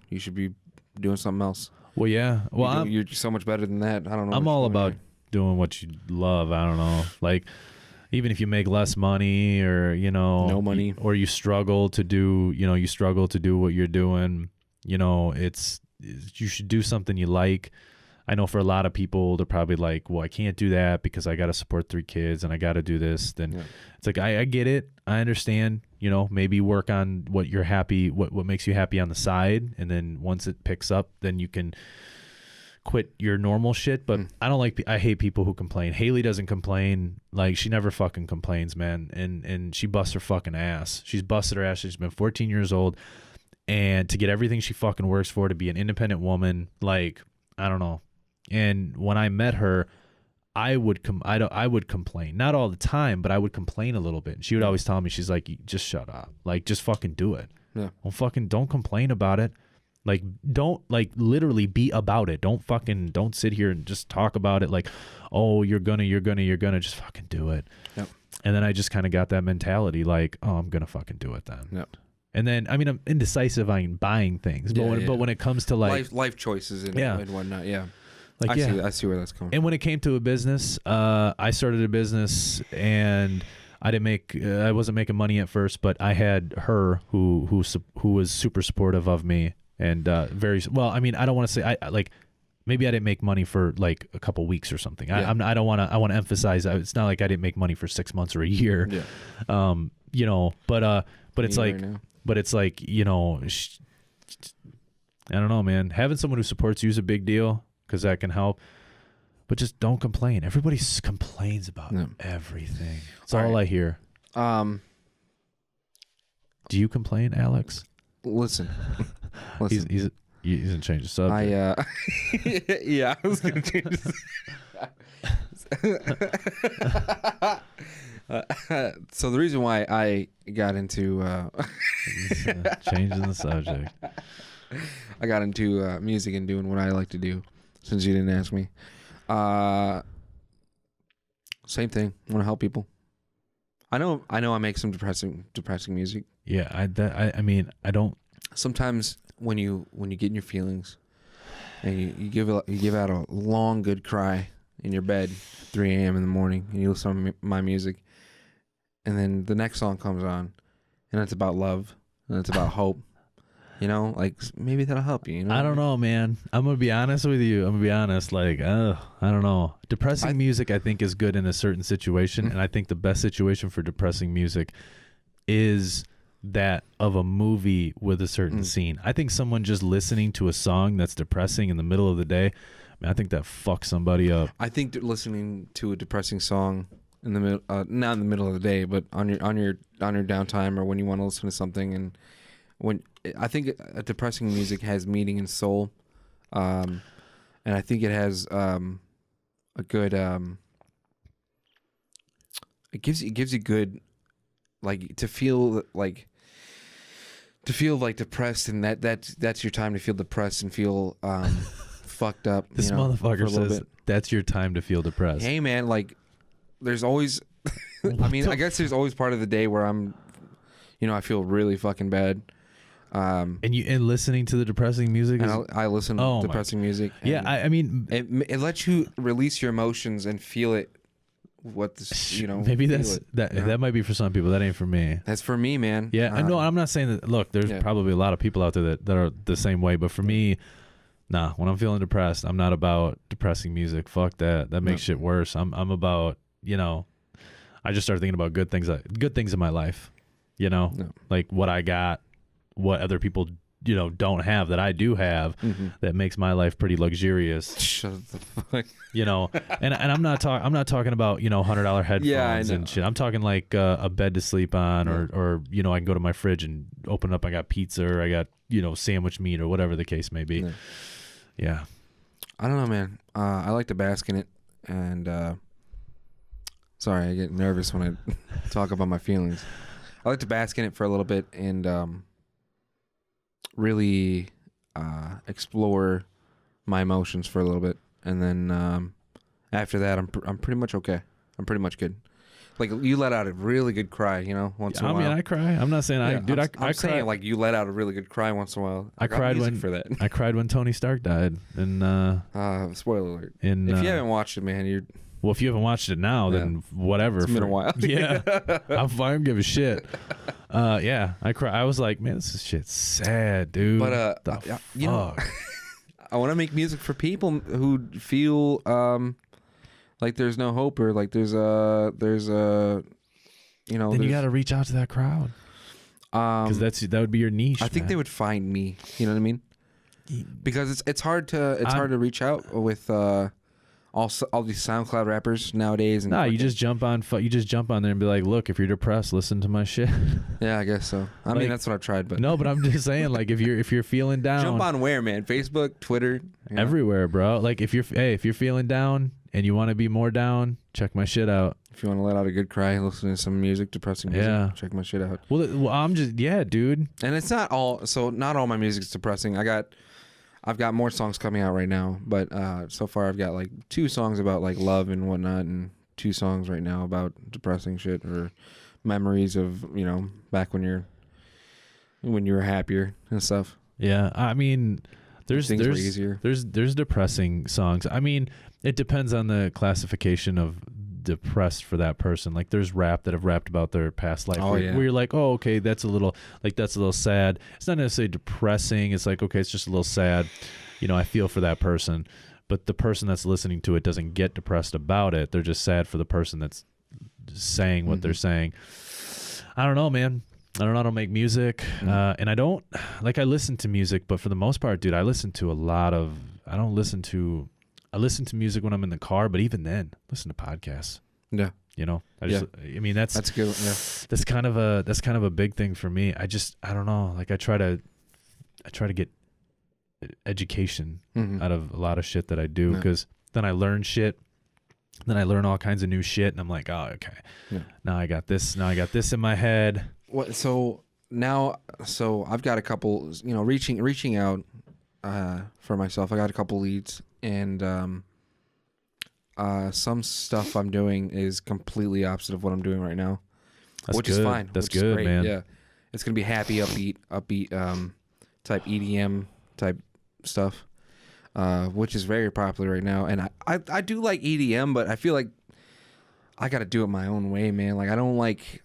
You should be doing something else. Well, yeah. Well, you're so much better than that. I don't know. I'm all about doing what you love. I don't know. Like, even if you make less money, or, you know, no money, or you struggle to do what you're doing, you know, you should do something you like. I know for a lot of people, they're probably like, well, I can't do that because I got to support 3 kids and I got to do this. Then it's like, I get it. I understand, you know, maybe work on what makes you happy on the side. And then once it picks up, then you can quit your normal shit. But I hate people who complain. Haley doesn't complain. Like, she never fucking complains, man. And she busts her fucking ass. She's busted her ass. She's been 14 years old. And to get everything she fucking works for, to be an independent woman, like, I don't know. And when I met her, I would complain, not all the time, but I would complain a little bit. And she would always tell me, she's like, just shut up. Like, just fucking do it. Yeah. Don't complain about it. Like, don't, like, literally be about it. Don't sit here and just talk about it. Like, oh, you're gonna just fucking do it. Yep. And then I just kind of got that mentality, like, oh, I'm gonna fucking do it then. Yep. And then, I mean, I'm indecisive on buying things, but when it comes to like life choices and whatnot, yeah. Like, I see where that's coming from. And when it came to a business, I started a business, and I wasn't making money at first, but I had her who was super supportive of me, and very well. I mean, I don't want to say maybe I didn't make money for like a couple weeks or something. Yeah. I want to emphasize, it's not like I didn't make money for 6 months or a year. Yeah. You know, but it's like, you know, I don't know, man. Having someone who supports you is a big deal, because that can help. But just don't complain. Everybody complains about everything. That's all I hear. Do you complain, Alex? Listen. He's gonna change the subject. Yeah, I was gonna change so the reason why I got into changing the subject. I got into music and doing what I like to do, since you didn't ask me. Same thing. I want to help people. I know I make some depressing music. Yeah, I mean, I don't. Sometimes when you get in your feelings and you give out a long good cry in your bed, 3 a.m. in the morning, and you listen to my music, and then the next song comes on, and it's about love, and it's about hope. You know, like, maybe that'll help you. You know? I don't know, man. I'm gonna be honest with you. Like, I don't know. Depressing music, I think, is good in a certain situation, and I think the best situation for depressing music is that of a movie with a certain scene. I think someone just listening to a song that's depressing in the middle of the day, I think that fucks somebody up. I think that listening to a depressing song in the middle, not in the middle of the day, but on your downtime, or when you want to listen to something and when I think depressing music has meaning and soul, and I think it has a good it gives you good, like, to feel like depressed, and that's your time to feel depressed and feel fucked up. This motherfucker says that's your time to feel depressed. Hey man, like there's always I mean, I guess there's always part of the day where I'm, I feel really fucking bad. And listening to the depressing music is, I listen to depressing music. Yeah, I mean, it lets you release your emotions and feel it. Maybe that might be for some people. That ain't for me. That's for me, man. Yeah, I know. I'm not saying that. Look, there's probably a lot of people out there that are the same way. But for me, nah. When I'm feeling depressed, I'm not about depressing music. Fuck that. That makes shit worse. I'm about, I just start thinking about good things in my life. Like what I got, what other people don't have that I do have, that makes my life pretty luxurious. Shut the fuck. And I'm not talking about $100 headphones and shit. I'm talking like a bed to sleep on, or I can go to my fridge and open up. I got pizza, or I got sandwich meat, or whatever the case may be. Yeah. I don't know, man. I like to bask in it, and sorry, I get nervous when I talk about my feelings. I like to bask in it for a little bit and really explore my emotions for a little bit, and then after that, I'm pretty much okay. I'm pretty much good. Like, you let out a really good cry, once in a while. I mean, I cry. I'm not saying I'm saying like you let out a really good cry once in a while. I cried I cried when Tony Stark died, and spoiler alert. If you haven't watched it, man, well, if you haven't watched it now, then whatever. It's been a while. Yeah, I don't give a shit. Yeah, I cry. I was like, man, this is shit sad, dude. But I want to make music for people who feel like there's no hope, or like there's a Then you got to reach out to that crowd, because that would be your niche. I think they would find me. You know what I mean? Because it's hard to reach out with all these SoundCloud rappers nowadays. And you just jump on there and be like, look, if you're depressed, listen to my shit. Yeah, I guess so. I mean, that's what I've tried, but no, but I'm just saying, like, if you're feeling down, jump on where, man? Facebook, Twitter, everywhere, bro. Like, if you're feeling down and you want to be more down, check my shit out. If you want to let out a good cry, listen to some music, depressing music, check my shit out. Well, I'm just dude. And it's not all my music's depressing. I've got more songs coming out right now, but so far I've got like 2 songs about like love and whatnot, and 2 songs right now about depressing shit or memories of back when you were happier and stuff. Yeah, I mean, there's depressing songs. I mean, it depends on the classification of depressed for that person. Like, there's rap that have rapped about their past life where you're like, oh, okay, that's a little sad. It's not necessarily depressing. It's like, okay, it's just a little sad. I feel for that person, but the person that's listening to it doesn't get depressed about it. They're just sad for the person that's saying what they're saying. I don't know, man. I don't make music, and I don't I listen to music, but for the most part, dude, I listen to I listen to music when I'm in the car, but even then, listen to podcasts. Yeah. I mean, that's good. Yeah. That's kind of a big thing for me. I don't know. Like, I try to get education out of a lot of shit that I do, because then I learn shit. Then I learn all kinds of new shit, and I'm like, oh, okay. Yeah. Now I got this in my head. What? So I've got a couple, reaching out for myself. I got a couple leads, and some stuff I'm doing is completely opposite of what I'm doing right now. Which is fine. That's good, great, man. Yeah. It's gonna be happy, upbeat type EDM type stuff. Which is very popular right now. And I do like EDM, but I feel like I gotta do it my own way, man. Like, I don't like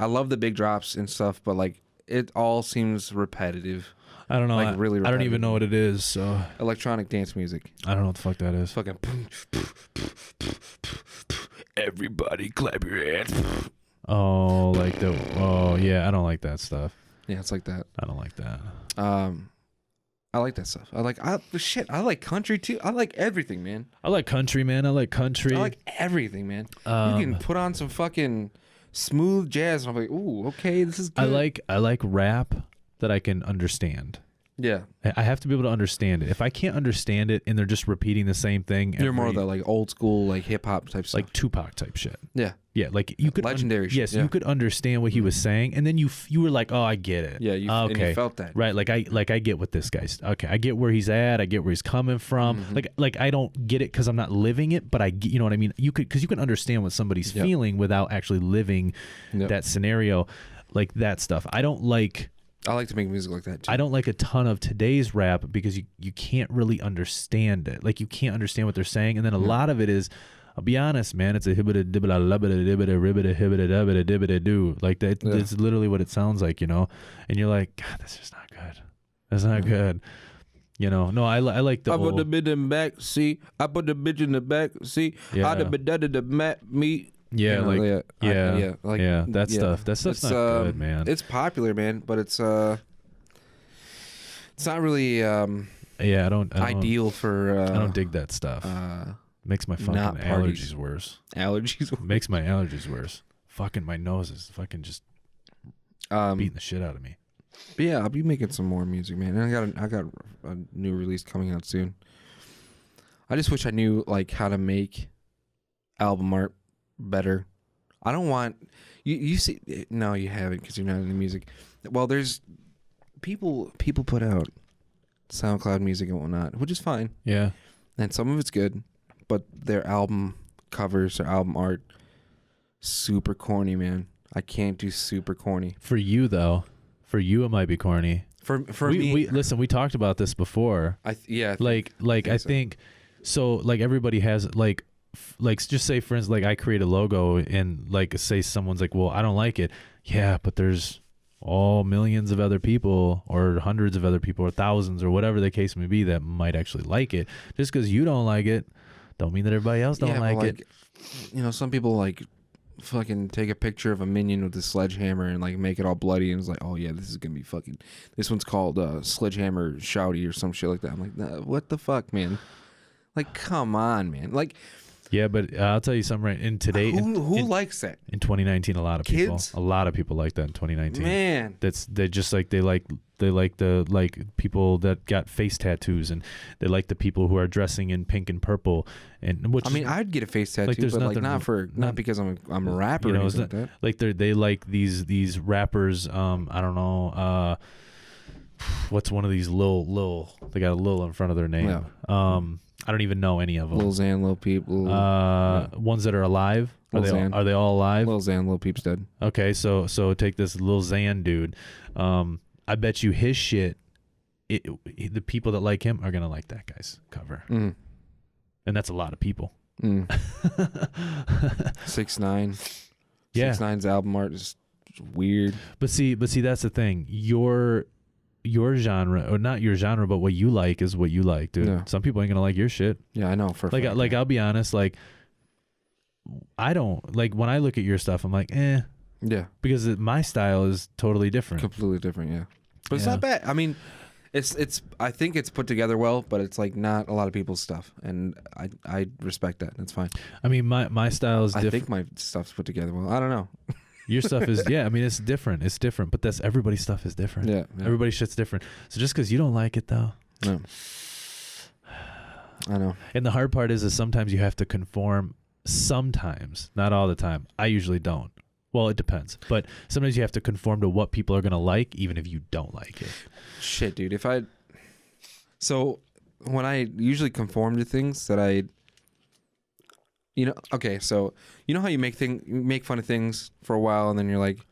I love the big drops and stuff, but like, it all seems repetitive. I don't know. Like, really repetitive. I don't even know what it is. So electronic dance music. I don't know what the fuck that is. Fucking everybody clap your hands. Oh, yeah, I don't like that stuff. Yeah, it's like that. I don't like that. I like that stuff. I like country too. I like everything, man. I like country, man. I like everything, man. You can put on some fucking smooth jazz, and I'm like, ooh, okay, this is good. I like rap. that I can understand. Yeah. I have to be able to understand it. If I can't understand it and they're just repeating the same thing, You're more of the like old school, like hip hop type stuff. Like Tupac type shit. Yeah. Yeah, like you could legendary shit. Yes, yeah. you could understand what he was saying, and then you were like, oh, I get it. Yeah, and you felt that. Right, like I get what this guy's. Okay, I get where he's at. I get where he's coming from. Like I don't get it because I'm not living it, but I get, you know what I mean. You could, because you can understand what somebody's feeling without actually living that scenario, like that stuff. I like to make music like that too. I don't like a ton of today's rap because you can't really understand it. Like you can't understand what they're saying, and then a lot of it is, I'll be honest, man, it's a hibbida dibbida lubbida dibbida ribbida hibbida dubbida dibbida do. Like that, it's literally what it sounds like, you know. And you're like, God, that's just not good. That's not good. You know, no, I like the. I put the bitch in the back seat. I put the bitch in the back seat. I the mat meat. Yeah, you know, like that stuff. That stuff's not good, man. It's popular, man, but it's not really I don't ideal for. I don't dig that stuff. Makes my fucking allergies worse. Makes my allergies worse. Fucking my nose is fucking just beating the shit out of me. But yeah, I'll be making some more music, man. And I got a new release coming out soon. I just wish I knew like how to make album art better. I don't want you see. No, you haven't because you're not into music. Well, there's people put out SoundCloud music and whatnot, which is fine. Yeah, and some of it's good, but their album covers, their album art, super corny, man. I can't do super corny. For you though, for you it might be corny. For me, listen, we talked about this before. I think so. Like everybody has like just say for instance, like I create a logo and like say someone's like, well, I don't like it. Yeah, but there's all millions of other people or hundreds of other people or thousands or whatever the case may be that might actually like it. Just because you don't like it don't mean that everybody else don't like it. You know, some people like fucking take a picture of a minion with a sledgehammer and like make it all bloody and it's like, oh yeah, this is gonna be fucking, this one's called Sledgehammer Shouty or some shit like that. I'm like, nah, what the fuck, man? Like, come on, man. Like, yeah, but I'll tell you something right in today. Who likes that in 2019? A lot of people. A lot of people like that in 2019. Man, they just like they like the people that got face tattoos, and they like the people who are dressing in pink and purple. And which, I mean, I'd get a face tattoo, but like not because I'm a rapper. You know, or anything like that. Like they like these rappers. I don't know. What's one of these Lil? They got a Lil in front of their name. Yeah. I don't even know any of them. Lil Xan, Lil Peep. Ones that are alive. Are they all alive? Lil Xan, Lil Peep's dead. Okay, so take this Lil Xan dude. I bet you his shit. The people that like him are gonna like that guy's cover, and that's a lot of people. 6ix9ine. Yeah, 6ix9ine's album art is weird. But see, that's the thing. Your genre, or not your genre, but what you like is what you like, dude. Yeah. Some people ain't gonna like your shit. Yeah, I know. Like I'll be honest, like I don't like when I look at your stuff. I'm like, eh. Yeah. Because my style is totally different. Completely different, yeah. But it's not bad. I mean, it's. I think it's put together well, but it's like not a lot of people's stuff, and I respect that. That's fine. I mean, my style is different. I think my stuff's put together well. I don't know. Your stuff is, I mean, it's different. It's different, but that's everybody's stuff is different. Yeah. Everybody's shit's different. So just because you don't like it, though. No. I know. And the hard part is sometimes you have to conform. Sometimes, not all the time. I usually don't. Well, it depends. But sometimes you have to conform to what people are going to like, even if you don't like it. Shit, dude. So when I usually conform to things that okay, so you know how you make fun of things for a while and then you're like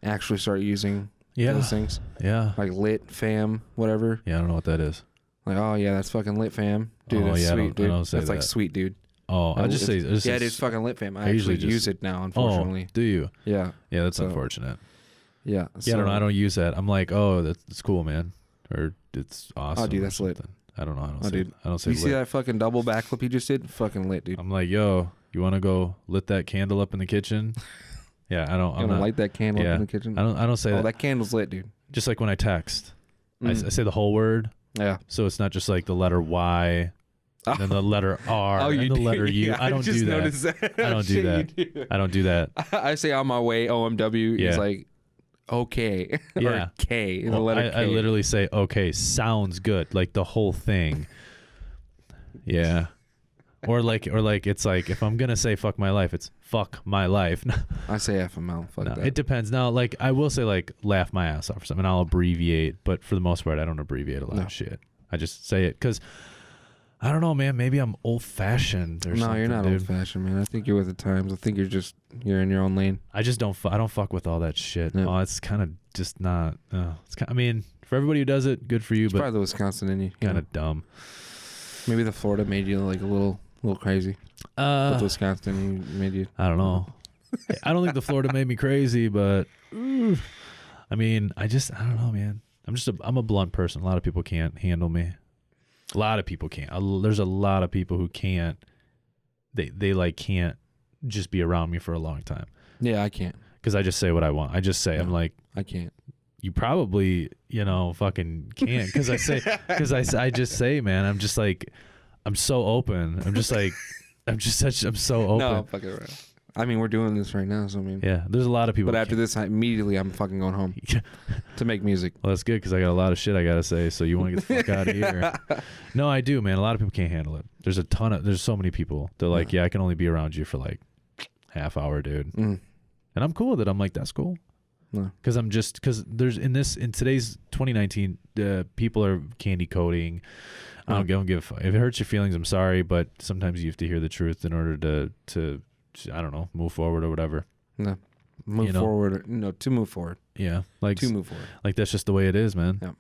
actually start using those things? Yeah. Like lit, fam, whatever. Yeah, I don't know what that is. Like, oh yeah, that's fucking lit, fam. Dude, that's sweet, dude. That's like sweet, dude. Oh, I'll just say it is fucking lit, fam. I usually use it now, unfortunately. Oh, do you? Yeah. Yeah, that's unfortunate. Yeah. Yeah, I don't use that. I'm like, oh, that's cool, man. Or it's awesome. Oh, dude, that's lit. I don't know. I don't say you lit. See that fucking double backflip he just did? Fucking lit, dude. I'm like, yo, you want to go lit that candle up in the kitchen? Yeah, I don't. I'm not light that candle up in the kitchen. I don't say that. Oh, that candle's lit, dude. Just like when I text, I say the whole word. Yeah. So it's not just like the letter Y, and then the letter R, and the letter U. Yeah, I don't do that. I don't do that. I don't do that. I say on my way, OMW. Yeah. He's like, okay. Yeah. Or K. The Well, letter K. I literally say, okay, sounds good. Like the whole thing. Yeah. Or like it's like if I'm gonna say fuck my life, it's fuck my life. I say FML. Fuck No, that. it depends. Now, like I will say like laugh my ass off or something. I'll abbreviate, but for the most part, I don't abbreviate a lot of shit. I just say it because I don't know, man. Maybe I'm old fashioned or something. No, you're not old fashioned, man. I think you're with the times. I think you're in your own lane. I just don't. I don't fuck with all that shit. Yeah. Oh, it's kind of just not. I mean, for everybody who does it, good for you. It's But probably the Wisconsin in you. kind of dumb. Maybe the Florida made you like a little crazy. But the Wisconsin made you. I don't know. I don't think the Florida made me crazy, but I mean, I don't know, man. I'm a blunt person. A lot of people can't handle me. A lot of people can't. There's a lot of people who can't. They like can't just be around me for a long time. Yeah, I can't. Because I just say what I want. I just say No, I'm like, I can't. you probably fucking can't. Because I just say, man, I'm just like, I'm so open. I'm just like, I'm so open. No, fuck it around. I mean, we're doing this right now, so I mean. Yeah, there's a lot of people. But after this, immediately I'm fucking going home to make music. Well, that's good because I got a lot of shit I gotta say. So you want to get the fuck out of here? No, I do, man. A lot of people can't handle it. There's so many people. They're like, yeah, I can only be around you for like half hour, dude. And I'm cool with it. I'm like, that's cool. Because there's in today's 2019, people are candy coating. I don't give a fuck. If it hurts your feelings, I'm sorry, but sometimes you have to hear the truth in order to I don't know, move forward or whatever. No, move forward. No, to move forward. Yeah, like to move forward. Like that's just the way it is, man. Yeah.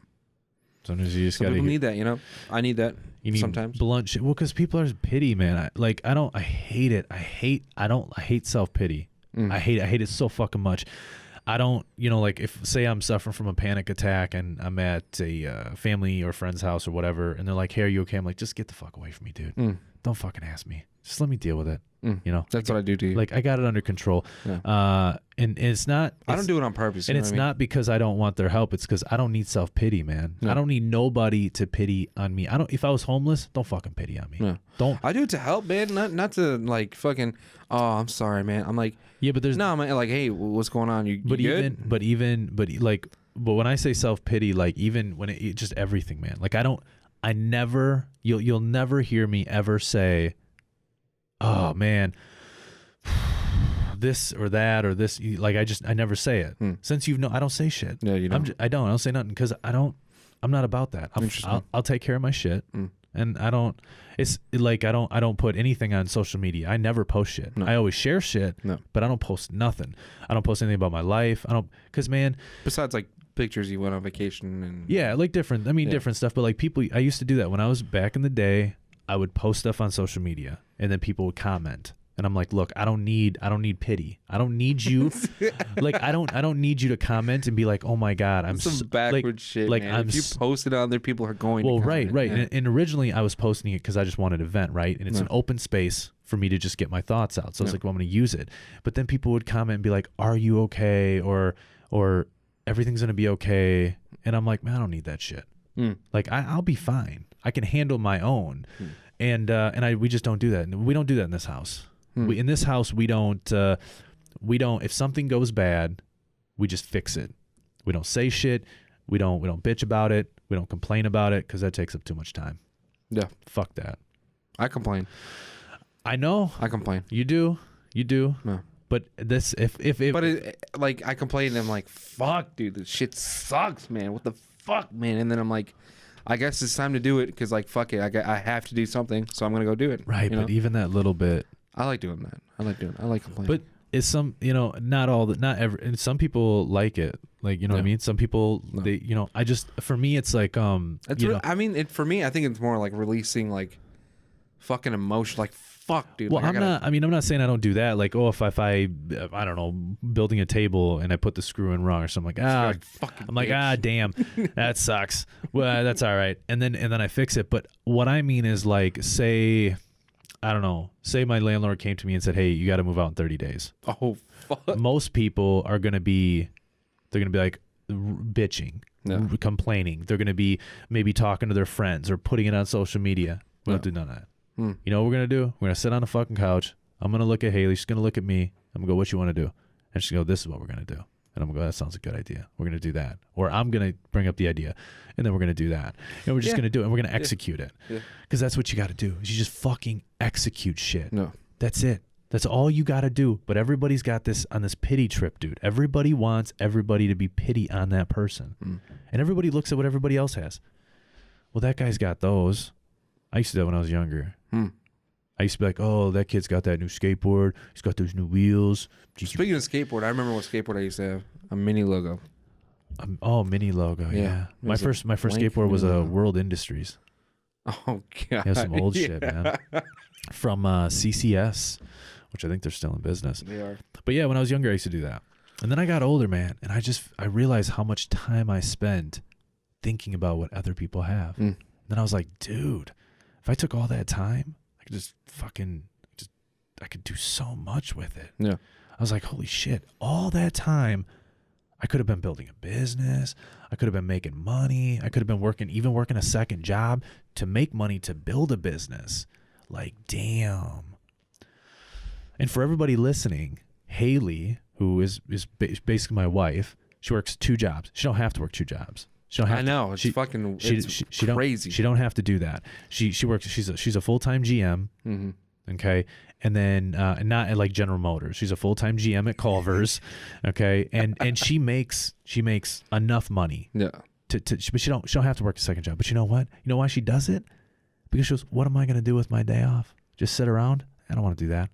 Sometimes you just gotta. People need that, I need that. You need sometimes blunt shit. Well, because people are pity, man. I hate it. I hate self pity. I hate it so fucking much. I don't, like if say I'm suffering from a panic attack and I'm at a family or friend's house or whatever, and they're like, "Hey, are you okay?" I'm like, "Just get the fuck away from me, dude. Don't fucking ask me. Just let me deal with it." That's what I do to you. Like I got it under control. Yeah. And it's not. I don't do it on purpose. And it's not because I don't want their help. It's because I don't need self pity, man. No. I don't need nobody to pity on me. If I was homeless, don't fucking pity on me. No. Don't. I do it to help, man. Not to like fucking. Oh, I'm sorry, man. I'm like. Yeah, but there's no. I'm like, hey, what's going on? You good? But when I say self pity, like even when it just everything, man. Like you'll never hear me ever say, "Oh man, this or that or this." Like I never say it. Since I don't say shit. Yeah, you don't. I don't say nothing because I'm not about that. I'll take care of my shit. And I don't. It's like I don't put anything on social media. I never post shit. No. I always share shit. No. But I don't post nothing. I don't post anything about my life. Because man. Besides like pictures you went on vacation and. Yeah, like different. I mean, different stuff. But like people, I used to do that when I was back in the day. I would post stuff on social media, and then people would comment. And I'm like, look, I don't need pity. I don't need you. Like, I don't need you to comment and be like, oh my God, I'm some backward shit. Like, man. If you post it on there, people are going. Well, to right. Yeah. And originally, I was posting it because I just wanted to vent, right? And it's an open space for me to just get my thoughts out. So I was like, well, I'm going to use it. But then people would comment and be like, are you okay? Or everything's going to be okay. And I'm like, man, I don't need that shit. Like, I'll be fine. I can handle my own. And we just don't do that. We don't do that in this house. In this house, we don't. If something goes bad, we just fix it. We don't say shit. We don't bitch about it. We don't complain about it because that takes up too much time. Yeah, fuck that. I complain. I know. I complain. You do. No. But this, like I complain, and I'm like, fuck, dude, this shit sucks, man. What the fuck, man? And then I'm like, I guess it's time to do it because like fuck it, I have to do something, so I'm gonna go do it. Right, but even that little bit. I like doing that. I like complaining. But it's some, not every, and some people like it. Like, what I mean? Some people, they, for me, it's like, for me, I think it's more like releasing like fucking emotion. Like, fuck, dude. Well, I'm not saying I don't do that. Like, if I don't know, building a table and I put the screw in wrong or something damn, that sucks. Well, that's all right. And then I fix it. But what I mean is like, say my landlord came to me and said, hey, you got to move out in 30 days. Oh, fuck. Most people are going to be like bitching, complaining. They're going to be maybe talking to their friends or putting it on social media. We don't do none of that. You know what we're going to do? We're going to sit on the fucking couch. I'm going to look at Haley. She's going to look at me. I'm going to go, what you want to do? And she's going to go, this is what we're going to do. And I'm going to go, that sounds a good idea. We're going to do that. Or I'm going to bring up the idea, and then we're going to do that. And we're just going to do it, and we're going to execute it. Because that's what you got to do. Is you just fucking execute shit. No. That's it. That's all you got to do. But everybody's got this on this pity trip, dude. Everybody wants everybody to be pity on that person. And everybody looks at what everybody else has. Well, that guy's got those. I used to do that when I was younger. I used to be like, oh, that kid's got that new skateboard. He's got those new wheels. Speaking of skateboard, I remember what skateboard I used to have. A mini logo. Mini logo, yeah. My first skateboard was a World Industries. Oh, God. Yeah, some old shit, man. From CCS, which I think they're still in business. They are. But yeah, when I was younger, I used to do that. And then I got older, man, and I realized how much time I spent thinking about what other people have. Then I was like, dude, if I took all that time, I could just I could do so much with it. Yeah. I was like, holy shit, all that time, I could have been building a business. I could have been making money. I could have been working a second job to make money to build a business. Like, damn. And for everybody listening, Haley, who is basically my wife, she works 2 jobs. She don't have to work 2 jobs. She don't have I know. It's fucking crazy. She don't have to do that. She works. She's a full-time GM. Okay. And then not at like General Motors. She's a full-time GM at Culver's. Okay. And she makes enough money. Yeah. But she don't have to work a second job. But you know what? You know why she does it? Because she goes, what am I going to do with my day off? Just sit around? I don't want to do that.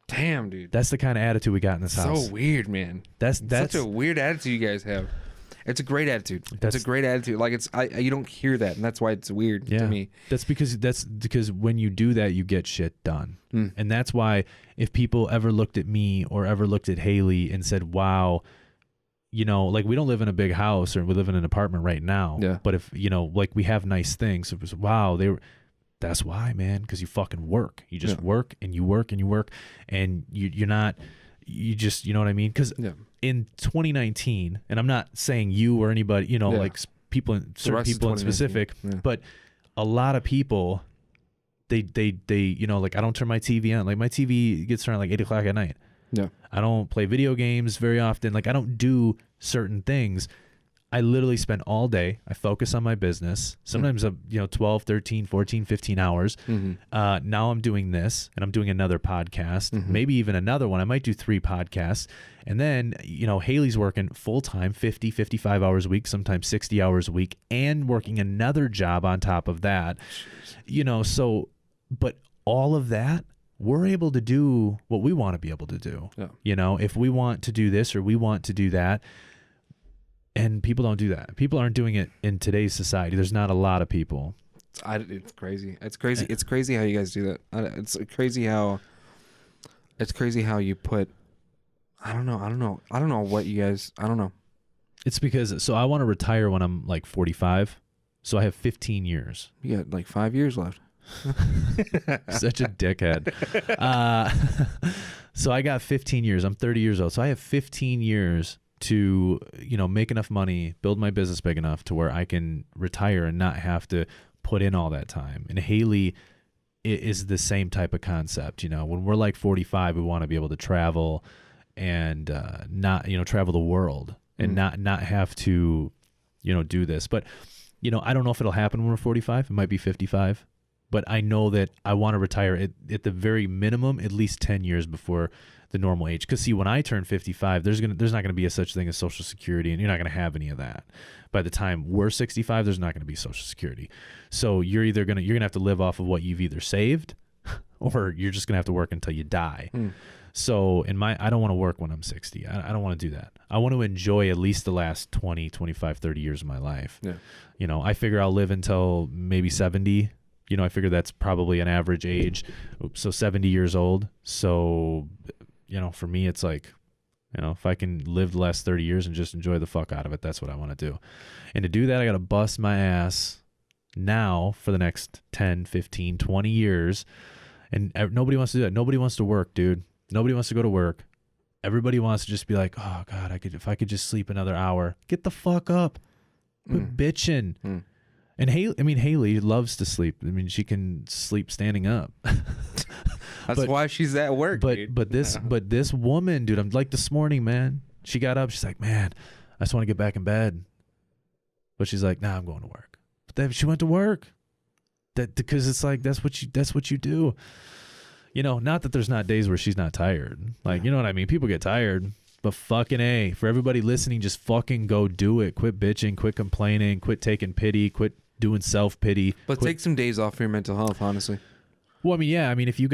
Damn, dude. That's the kind of attitude we got in this house. So weird, man. That's such a weird attitude you guys have. It's a great attitude. It's a great attitude. Like you don't hear that, and that's why it's weird to me. That's because when you do that, you get shit done, and that's why if people ever looked at me or ever looked at Haley and said, "Wow," like we don't live in a big house or we live in an apartment right now. Yeah. But if like we have nice things, it was wow. That's why, man, because you fucking work. You just work and you work and you work, and you're not. You just, you know what I mean? Because in 2019, and I'm not saying you or anybody, like certain people in specific, but a lot of people, they like I don't turn my TV on. Like my TV gets turned on like 8 o'clock at night. Yeah. I don't play video games very often. Like I don't do certain things. I literally spend all day. I focus on my business. Sometimes 12, 13, 14, 15 hours. Now I'm doing this, and I'm doing another podcast, maybe even another one. I might do 3 podcasts. And then, Haley's working full-time, 50, 55 hours a week, sometimes 60 hours a week, and working another job on top of that. But all of that, we're able to do what we want to be able to do. Yeah. If we want to do this or we want to do that. And people don't do that. People aren't doing it in today's society. There's not a lot of people. It's crazy. It's crazy. It's crazy how you guys do that. It's crazy how you put. I don't know what you guys. I don't know. It's because I want to retire when I'm like 45. So I have 15 years. You got like 5 years left. Such a dickhead. So I got 15 years. I'm 30 years old. So I have 15 years to make enough money, build my business big enough to where I can retire and not have to put in all that time. And Haley is the same type of concept. When we're like 45, we want to be able to travel and not travel the world and not have to do this. But I don't know if it'll happen when we're 45. It might be 55. But I know that I want to retire at the very minimum at least 10 years before the normal age. Because see, when I turn 55, there's not gonna be a such thing as Social Security, and you're not gonna have any of that. By the time we're 65, there's not gonna be Social Security. So you're gonna have to live off of what you've either saved, or you're just gonna have to work until you die. So I don't want to work when I'm 60. I don't want to do that. I want to enjoy at least the last 20, 25, 30 years of my life. Yeah. I figure I'll live until maybe 70. I figure that's probably an average age. So 70 years old. So, for me, it's like, if I can live the last 30 years and just enjoy the fuck out of it, that's what I want to do. And to do that, I got to bust my ass now for the next 10, 15, 20 years. And nobody wants to do that. Nobody wants to work, dude. Nobody wants to go to work. Everybody wants to just be like, oh God, if I could just sleep another hour. Get the fuck up. Quit bitching. And Haley loves to sleep. She can sleep standing up. That's why she's at work. But this woman, dude, I'm like this morning, man. She got up. She's like, man, I just want to get back in bed. But she's like, nah, I'm going to work. But then she went to work. Because it's like, that's what you do. You know, not that there's not days where she's not tired. Like, you know what I mean? People get tired. But fucking A, for everybody listening, just fucking go do it. Quit bitching, quit complaining, quit taking pity, quit doing self-pity. But take some days off for your mental health, honestly. Well, I mean, yeah. I mean, if you're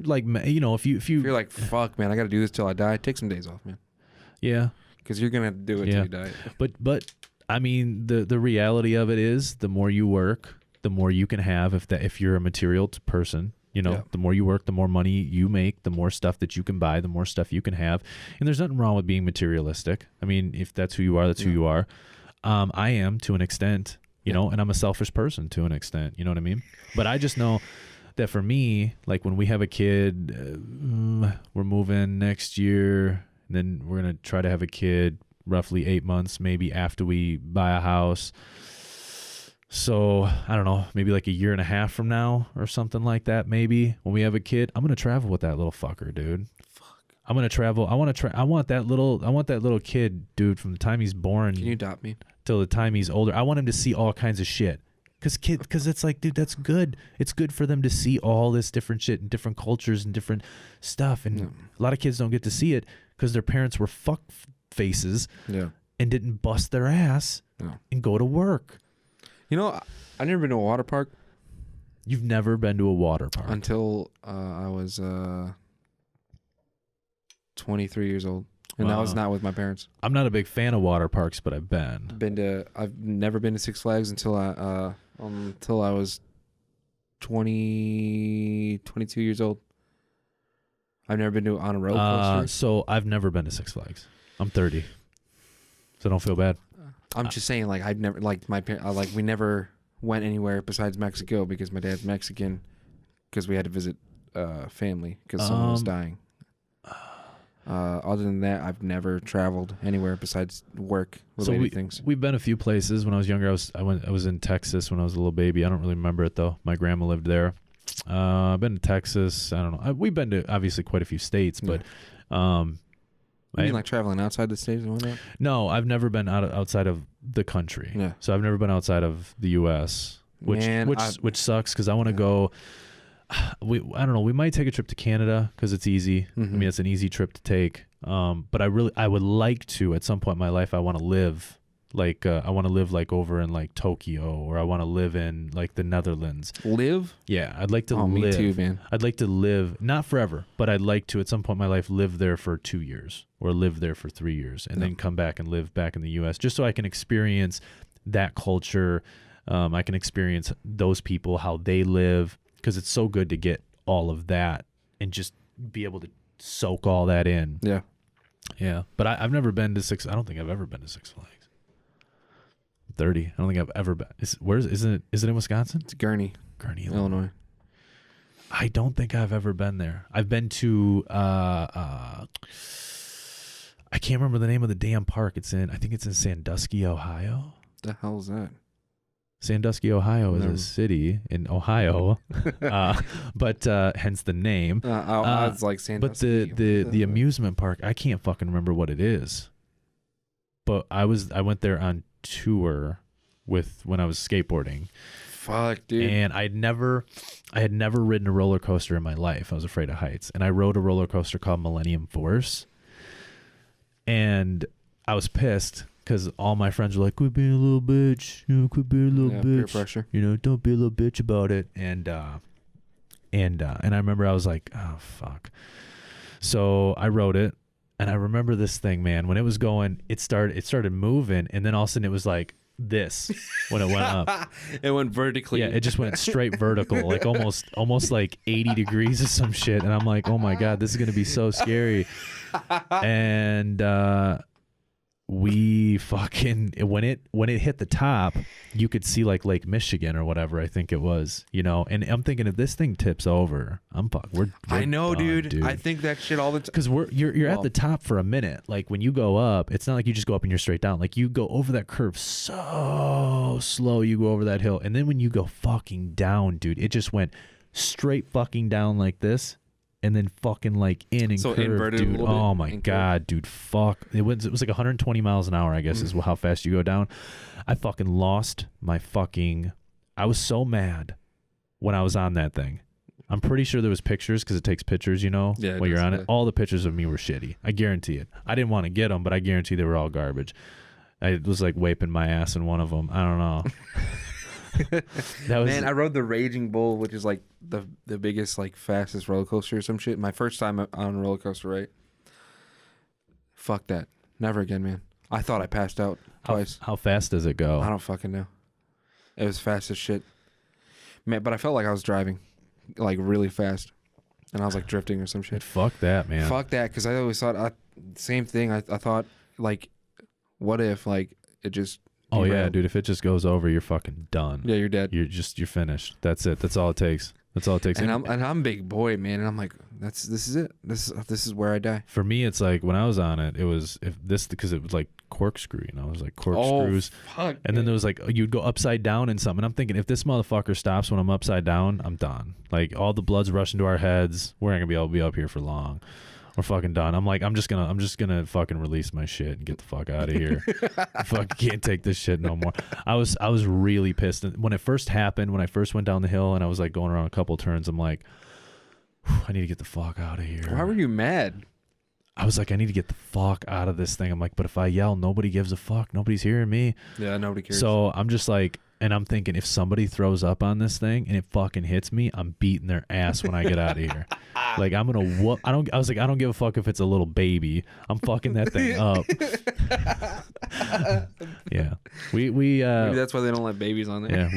like, you know, if you're like, fuck, man, I got to do this till I die. Take some days off, man. Yeah. Because you're gonna do it till you die. But I mean, the reality of it is, the more you work, the more you can have. If you're a material person, you know, the more you work, the more money you make, the more stuff that you can buy, the more stuff you can have. And there's nothing wrong with being materialistic. I mean, if that's who you are, that's who you are. I am, to an extent, you know, and I'm a selfish person to an extent. You know what I mean? But I just know that for me, like when we have a kid, we're moving next year, and then we're going to try to have a kid roughly 8 months, maybe after we buy a house. So I don't know, maybe like a year and a half from now or something like that. Maybe when we have a kid, I'm going to travel with that little fucker, dude. I'm going to travel. I want that little kid, dude, from the time he's born. Can you adopt me? Till the time he's older. I want him to see all kinds of shit. Because it's like, dude, that's good. It's good for them to see all this different shit and different cultures and different stuff. And a lot of kids don't get to see it because their parents were fuck faces and didn't bust their ass and go to work. You know, I've never been to a water park. You've never been to a water park? Until I was 23 years old. And that was not with my parents. I'm not a big fan of water parks, but I've been. I've never been to Six Flags until I was 22 years old. I've never been on a roller coaster. So I've never been to Six Flags. I'm 30, so don't feel bad. I'm just saying, like, I've never, like, my parents, like, we never went anywhere besides Mexico because my dad's Mexican, because we had to visit family because someone was dying. Other than that, I've never traveled anywhere besides work related things. We've been a few places. When I was younger, I was in Texas when I was a little baby. I don't really remember it though. My grandma lived there. I've been to Texas. I don't know. We've been to obviously quite a few states, but you mean like traveling outside the states and whatnot? No, I've never been outside of the country. Yeah. So I've never been outside of the U.S., which sucks because I want to go. I don't know. We might take a trip to Canada because it's easy. Mm-hmm. I mean, it's an easy trip to take. But I would like to at some point in my life. I want to live like over in like Tokyo, or I want to live in like the Netherlands. Live? Yeah, I'd like to live. Me too, man. I'd like to live, not forever, but I'd like to at some point in my life live there for 2 years or live there for 3 years, and then come back and live back in the U.S. just so I can experience that culture. I can experience those people, how they live. Because it's so good to get all of that and just be able to soak all that in. Yeah. Yeah. But I've never been to I don't think I've ever been to Six Flags. 30. I don't think I've ever been. Is it in Wisconsin? It's Gurney, Illinois. I don't think I've ever been there. I've been to I can't remember the name of the damn park it's in. I think it's in Sandusky, Ohio. The hell is that? Sandusky, Ohio is a city in Ohio, but hence the name. I was like Sandusky. But the amusement park, I can't fucking remember what it is. But I went there on tour when I was skateboarding. Fuck, dude. And I had never ridden a roller coaster in my life. I was afraid of heights, and I rode a roller coaster called Millennium Force, and I was pissed. Because all my friends were like, quit being a little bitch. Quit being a little bitch. Peer pressure. Don't be a little bitch about it. And I remember I was like, oh, fuck. So I wrote it. And I remember this thing, man. When it was going, it started moving. And then all of a sudden it was like this when it went up. It went vertically. Yeah, it just went straight vertical. Like almost like 80 degrees or some shit. And I'm like, oh, my God, this is going to be so scary. And we fucking when it hit the top, you could see like Lake Michigan or whatever I think it was, and I'm thinking if this thing tips over, we're I know, done, dude. I think that shit all the time because you're at the top for a minute. Like when you go up, it's not like you just go up and you're straight down. Like you go over that curve so slow, you go over that hill, and then when you go fucking down, dude, it just went straight fucking down like this, and then fucking like in and So curve, inverted a dude. little bit, Oh my and god, dude, fuck. It was like 120 miles an hour, I guess, is how fast you go down. I fucking lost my fucking. I was so mad when I was on that thing. I'm pretty sure there was pictures because it takes pictures, you know, Yeah, when you're on yeah. it. All the pictures of me were shitty. I guarantee it. I didn't want to get them, but I guarantee they were all garbage. I was like wiping my ass in one of them. I don't know. That was, Man, I rode the Raging Bull, which is like the biggest, like fastest roller coaster or some shit. My first time on a roller coaster, right? Fuck that. Never again, man. I thought I passed out twice. How fast does it go? I don't fucking know. It was fast as shit. Man, but I felt like I was driving like really fast. And I was like drifting or some shit. Fuck that, man. Fuck that, because I always thought, same thing. I thought, like, what if, like, it just... Oh yeah, derailed? dude. If it just goes over, you're fucking done. Yeah, you're dead. You're finished. That's it. That's all it takes. That's all it takes. And I'm a big boy, man. And I'm like, this is it. This is where I die. For me, it's like when I was on it, it was because it was like corkscrew, you know, it was like corkscrews. Oh, fuck. And then there was like you'd go upside down in something. And I'm thinking, if this motherfucker stops when I'm upside down, I'm done. Like all the blood's rushing to our heads. We're not gonna be able to be up here for long. We're fucking done. I'm like, I'm just gonna fucking release my shit and get the fuck out of here. I fucking can't take this shit no more. I was really pissed when it first happened. When I first went down the hill and I was like going around a couple turns, I'm like, I need to get the fuck out of here. Why were you mad? I was like, I need to get the fuck out of this thing. I'm like, but if I yell, nobody gives a fuck. Nobody's hearing me. Yeah, nobody cares. So I'm just like, and I'm thinking, if somebody throws up on this thing and it fucking hits me, I'm beating their ass when I get out of here. Like I'm gonna whoop. I was like, I don't give a fuck if it's a little baby. I'm fucking that thing up. Yeah, we maybe that's why they don't let babies on there. Yeah,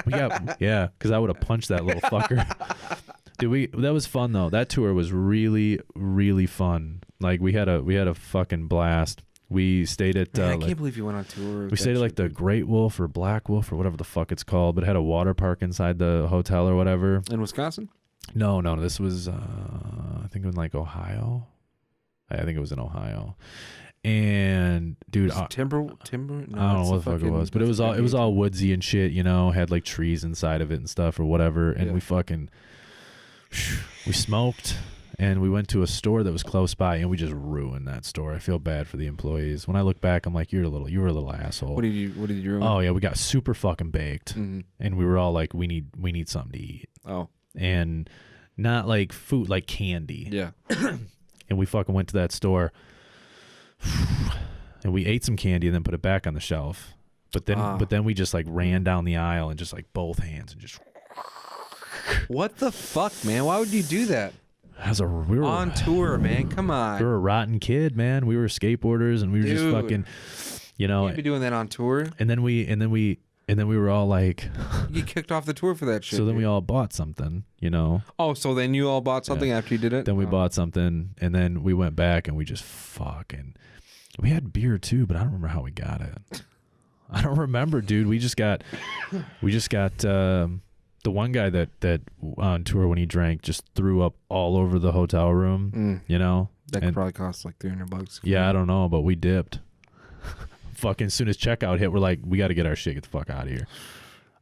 we got yeah, because I would have punched that little fucker. Dude, that was fun though. That tour was really, really fun. Like we had a fucking blast. We stayed at. Man, I can't believe you went on tour. We stayed at like the Great Wolf or Black Wolf or whatever the fuck it's called, but it had a water park inside the hotel or whatever. In Wisconsin? No, this was I think in like Ohio. I think it was in Ohio. And dude, Timber. No, I don't know what the fuck it was, but it was all woodsy and shit. You know, had like trees inside of it and stuff or whatever. And we fucking we smoked. And we went to a store that was close by, and we just ruined that store. I feel bad for the employees. When I look back, I'm like, you were a little asshole. What did you ruin? Oh yeah, we got super fucking baked, and we were all like, we need something to eat. Oh, and not like food, like candy. Yeah. And we fucking went to that store, and we ate some candy and then put it back on the shelf. But then we just like ran down the aisle and just like both hands and just. What the fuck, man? Why would you do that? We were on tour, man. Come on. We were a rotten kid, man. We were skateboarders, and we were just fucking, you know. You can't be doing that on tour. And then we were all like, you get kicked off the tour for that shit. So then we all bought something, you know. Oh, so then you all bought something after you did it? Then we bought something, and then we went back and we just we had beer too, but I don't remember how we got it. I don't remember, dude. We just got the one guy that on tour when he drank just threw up all over the hotel room, you know. That could probably cost like $300. Yeah, I don't know, but we dipped. Fucking as soon as checkout hit, we're like, we got to get our shit, get the fuck out of here.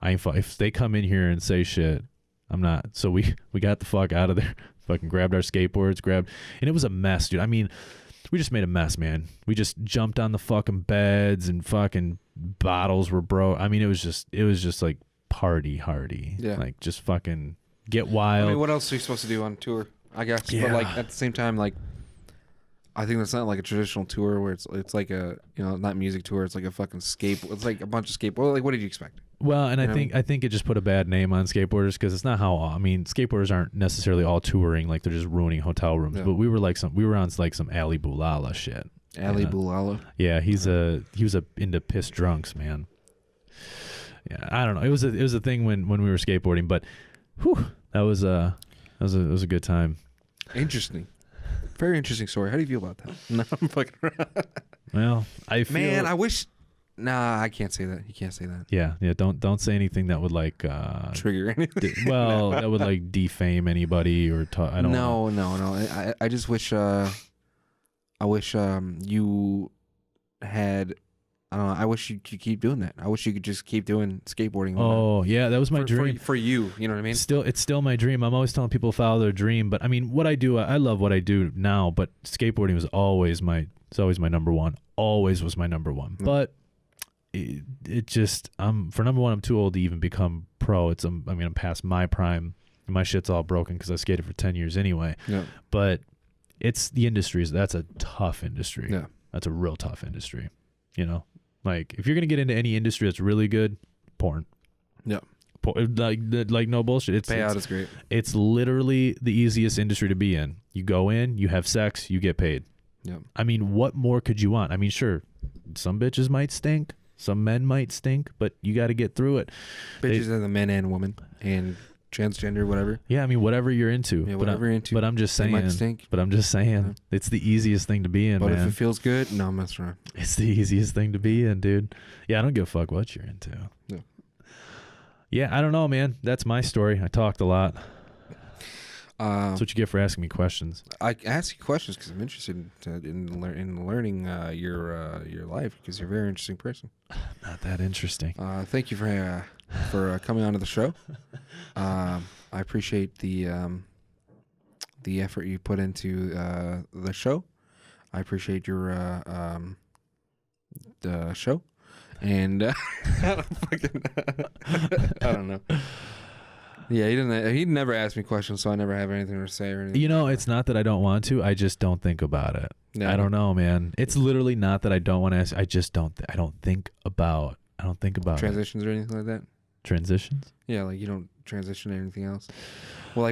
If they come in here and say shit, I'm not. So we got the fuck out of there. Fucking grabbed our skateboards, and it was a mess, dude. I mean, we just made a mess, man. We just jumped on the fucking beds and fucking bottles were broke. I mean, it was just like party hardy. Yeah. Like just fucking get wild. I mean, what else are you supposed to do on tour? I guess. Yeah. But like at the same time, like I think that's not like a traditional tour where it's like a, you know, not music tour. It's like a fucking it's like a bunch of skateboard. Like, what did you expect? Well, and I think it just put a bad name on skateboarders because it's not how. I mean, skateboarders aren't necessarily all touring. Like they're just ruining hotel rooms. Yeah. But we were on like some Ali Boulala shit. Ali Boulala. Yeah, he was into piss drunks, man. Yeah, I don't know. It was a thing when we were skateboarding, but that was a good time. Interesting. Very interesting story. How do you feel about that? No, I'm fucking around. Well, I wish. Nah, I can't say that. You can't say that. Yeah. Don't say anything that would like trigger anything. That would like defame anybody or I don't. No. I just wish. I wish you had I don't know. I wish you could keep doing that. I wish you could just keep doing skateboarding. Oh yeah, that was my dream for you. You know what I mean? It's still my dream. I'm always telling people to follow their dream, but I mean, what I do, I love what I do now. But skateboarding was always my number one. Always was my number one. But it just, for number one, I'm too old to even become pro. I'm past my prime. My shit's all broken because I skated for 10 years anyway. Yeah. But it's the industry. That's a tough industry. Yeah. That's a real tough industry. You know, like if you're gonna get into any industry that's really good, porn. Yeah. Like no bullshit. Payout is great. It's literally the easiest industry to be in. You go in, you have sex, you get paid. Yeah. I mean, what more could you want? I mean, sure, some bitches might stink, some men might stink, but you got to get through it. Bitches are the men and women and transgender, whatever. Yeah, I mean, whatever you're into. Yeah, whatever you're into. But I'm just saying. Might stink. But I'm just saying, it's the easiest thing to be in, but man. If it feels good, no, I'm messing around. It's the easiest thing to be in, dude. Yeah, I don't give a fuck what you're into. No. Yeah, I don't know, man. That's my story. I talked a lot. That's what you get for asking me questions. I ask you questions because I'm interested in learning your life, because you're a very interesting person. Not that interesting. Thank you for coming onto the show. I appreciate the effort you put into the show. I appreciate your the show, and I don't know. Yeah, he never asked me questions, so I never have anything to say or anything. You know, it's not that I don't want to. I just don't think about it. Yeah, I don't know, man. It's literally not that I don't want to ask. I just don't. I don't think about transitions or anything like that. Transitions? Yeah, like you don't transition to anything else. Well,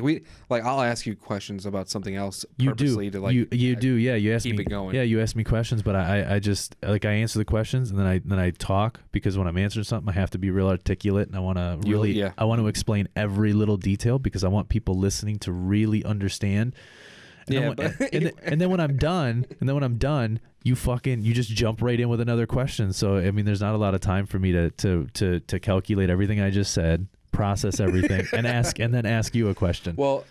I'll ask you questions about something else purposely to like you do. Yeah, you ask keep me. It going. Yeah, you ask me questions, but I just like I answer the questions and then I talk, because when I'm answering something, I have to be real articulate, and I want to I want to explain every little detail, because I want people listening to really understand. And and then when I'm done, you just jump right in with another question. So I mean, there's not a lot of time for me to calculate everything I just said, process everything, and then ask you a question. Well,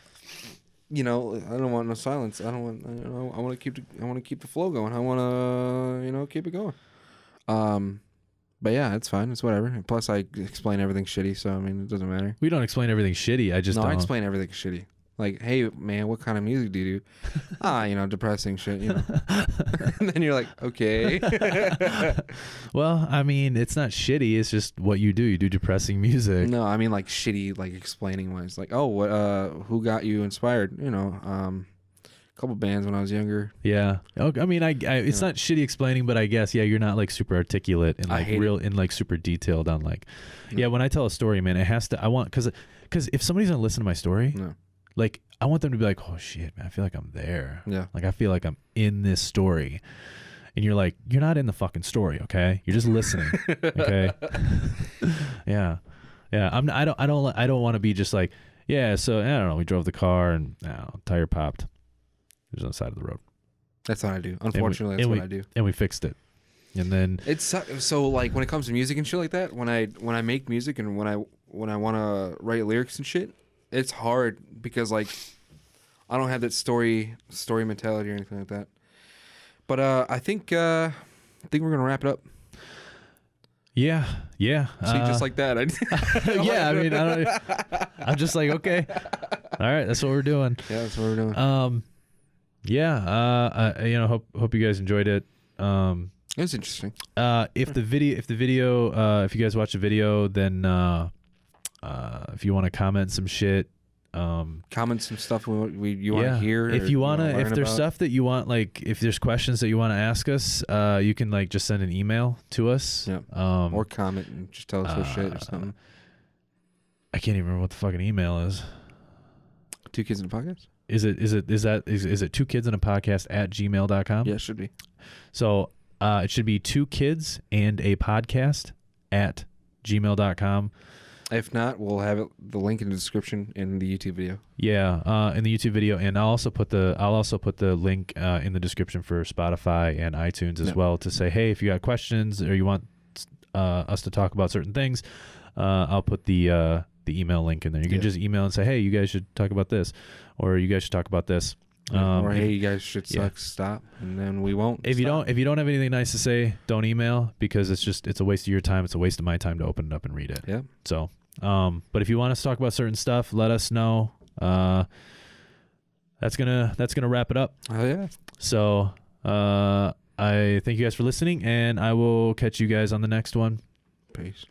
you know, I don't want no silence. I don't want. You know, I want to keep the flow going. I want to keep it going. But yeah, it's fine. It's whatever. And plus, I explain everything shitty, so I mean, it doesn't matter. We don't explain everything shitty. I explain everything shitty. Like, hey, man, what kind of music do you do? Depressing shit, And then you're like, okay. Well, I mean, it's not shitty. It's just what you do. You do depressing music. No, I mean, like, shitty, like, explaining wise. Like, oh, what? Who got you inspired? A couple bands when I was younger. Yeah. I mean, it's not shitty explaining, but I guess, yeah, you're not, like, super articulate and, like, super detailed on, like... Yeah, when I tell a story, man, it has to... Because if somebody's going to listen to my story... No. Like, I want them to be like, oh, shit, man, I feel like I'm there. Yeah. Like, I feel like I'm in this story. And you're like, you're not in the fucking story, okay? You're just listening, okay? Yeah. Yeah. I don't want to be just like, yeah, so, I don't know, we drove the car and tire popped. It was on the side of the road. That's what I do. Unfortunately, that's what I do. And we fixed it. And then... It's so, like, when it comes to music and shit like that, when I make music and when I want to write lyrics and shit, it's hard because, like, I don't have that story mentality or anything like that. But I think we're gonna wrap it up. Yeah. See, just like that. Yeah, I mean, I'm just like, okay, all right, that's what we're doing. Yeah, that's what we're doing. Hope you guys enjoyed it. It was interesting. If you guys watch the video, then. If you want to comment some shit, comment some stuff you want to hear. If there's stuff that you want, like if there's questions that you want to ask us, you can like just send an email to us. Yeah. Or comment and just tell us what shit or something. I can't even remember what the fucking email is. 2 Kids in a Podcast? Is it 2 Kids in a Podcast @gmail.com? Yeah, it should be. So it should be 2 Kids and a Podcast @gmail.com. If not, we'll have the link in the description in the YouTube video. Yeah, in the YouTube video, and I'll also put the link in the description for Spotify and iTunes as well, to say, hey, if you got questions or you want us to talk about certain things, I'll put the email link in there. You can just email and say, hey, you guys should talk about this, or you guys should talk about this. Or hey, you guys shit sucks. Stop, and then we won't. If you don't have anything nice to say, don't email, because it's a waste of your time. It's a waste of my time to open it up and read it. Yeah. So, but if you want us to talk about certain stuff, let us know. That's gonna wrap it up. Oh yeah. So, I thank you guys for listening, and I will catch you guys on the next one. Peace.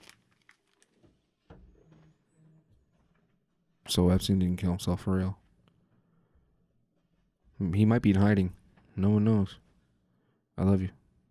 So Epstein didn't kill himself for real. He might be in hiding. No one knows. I love you.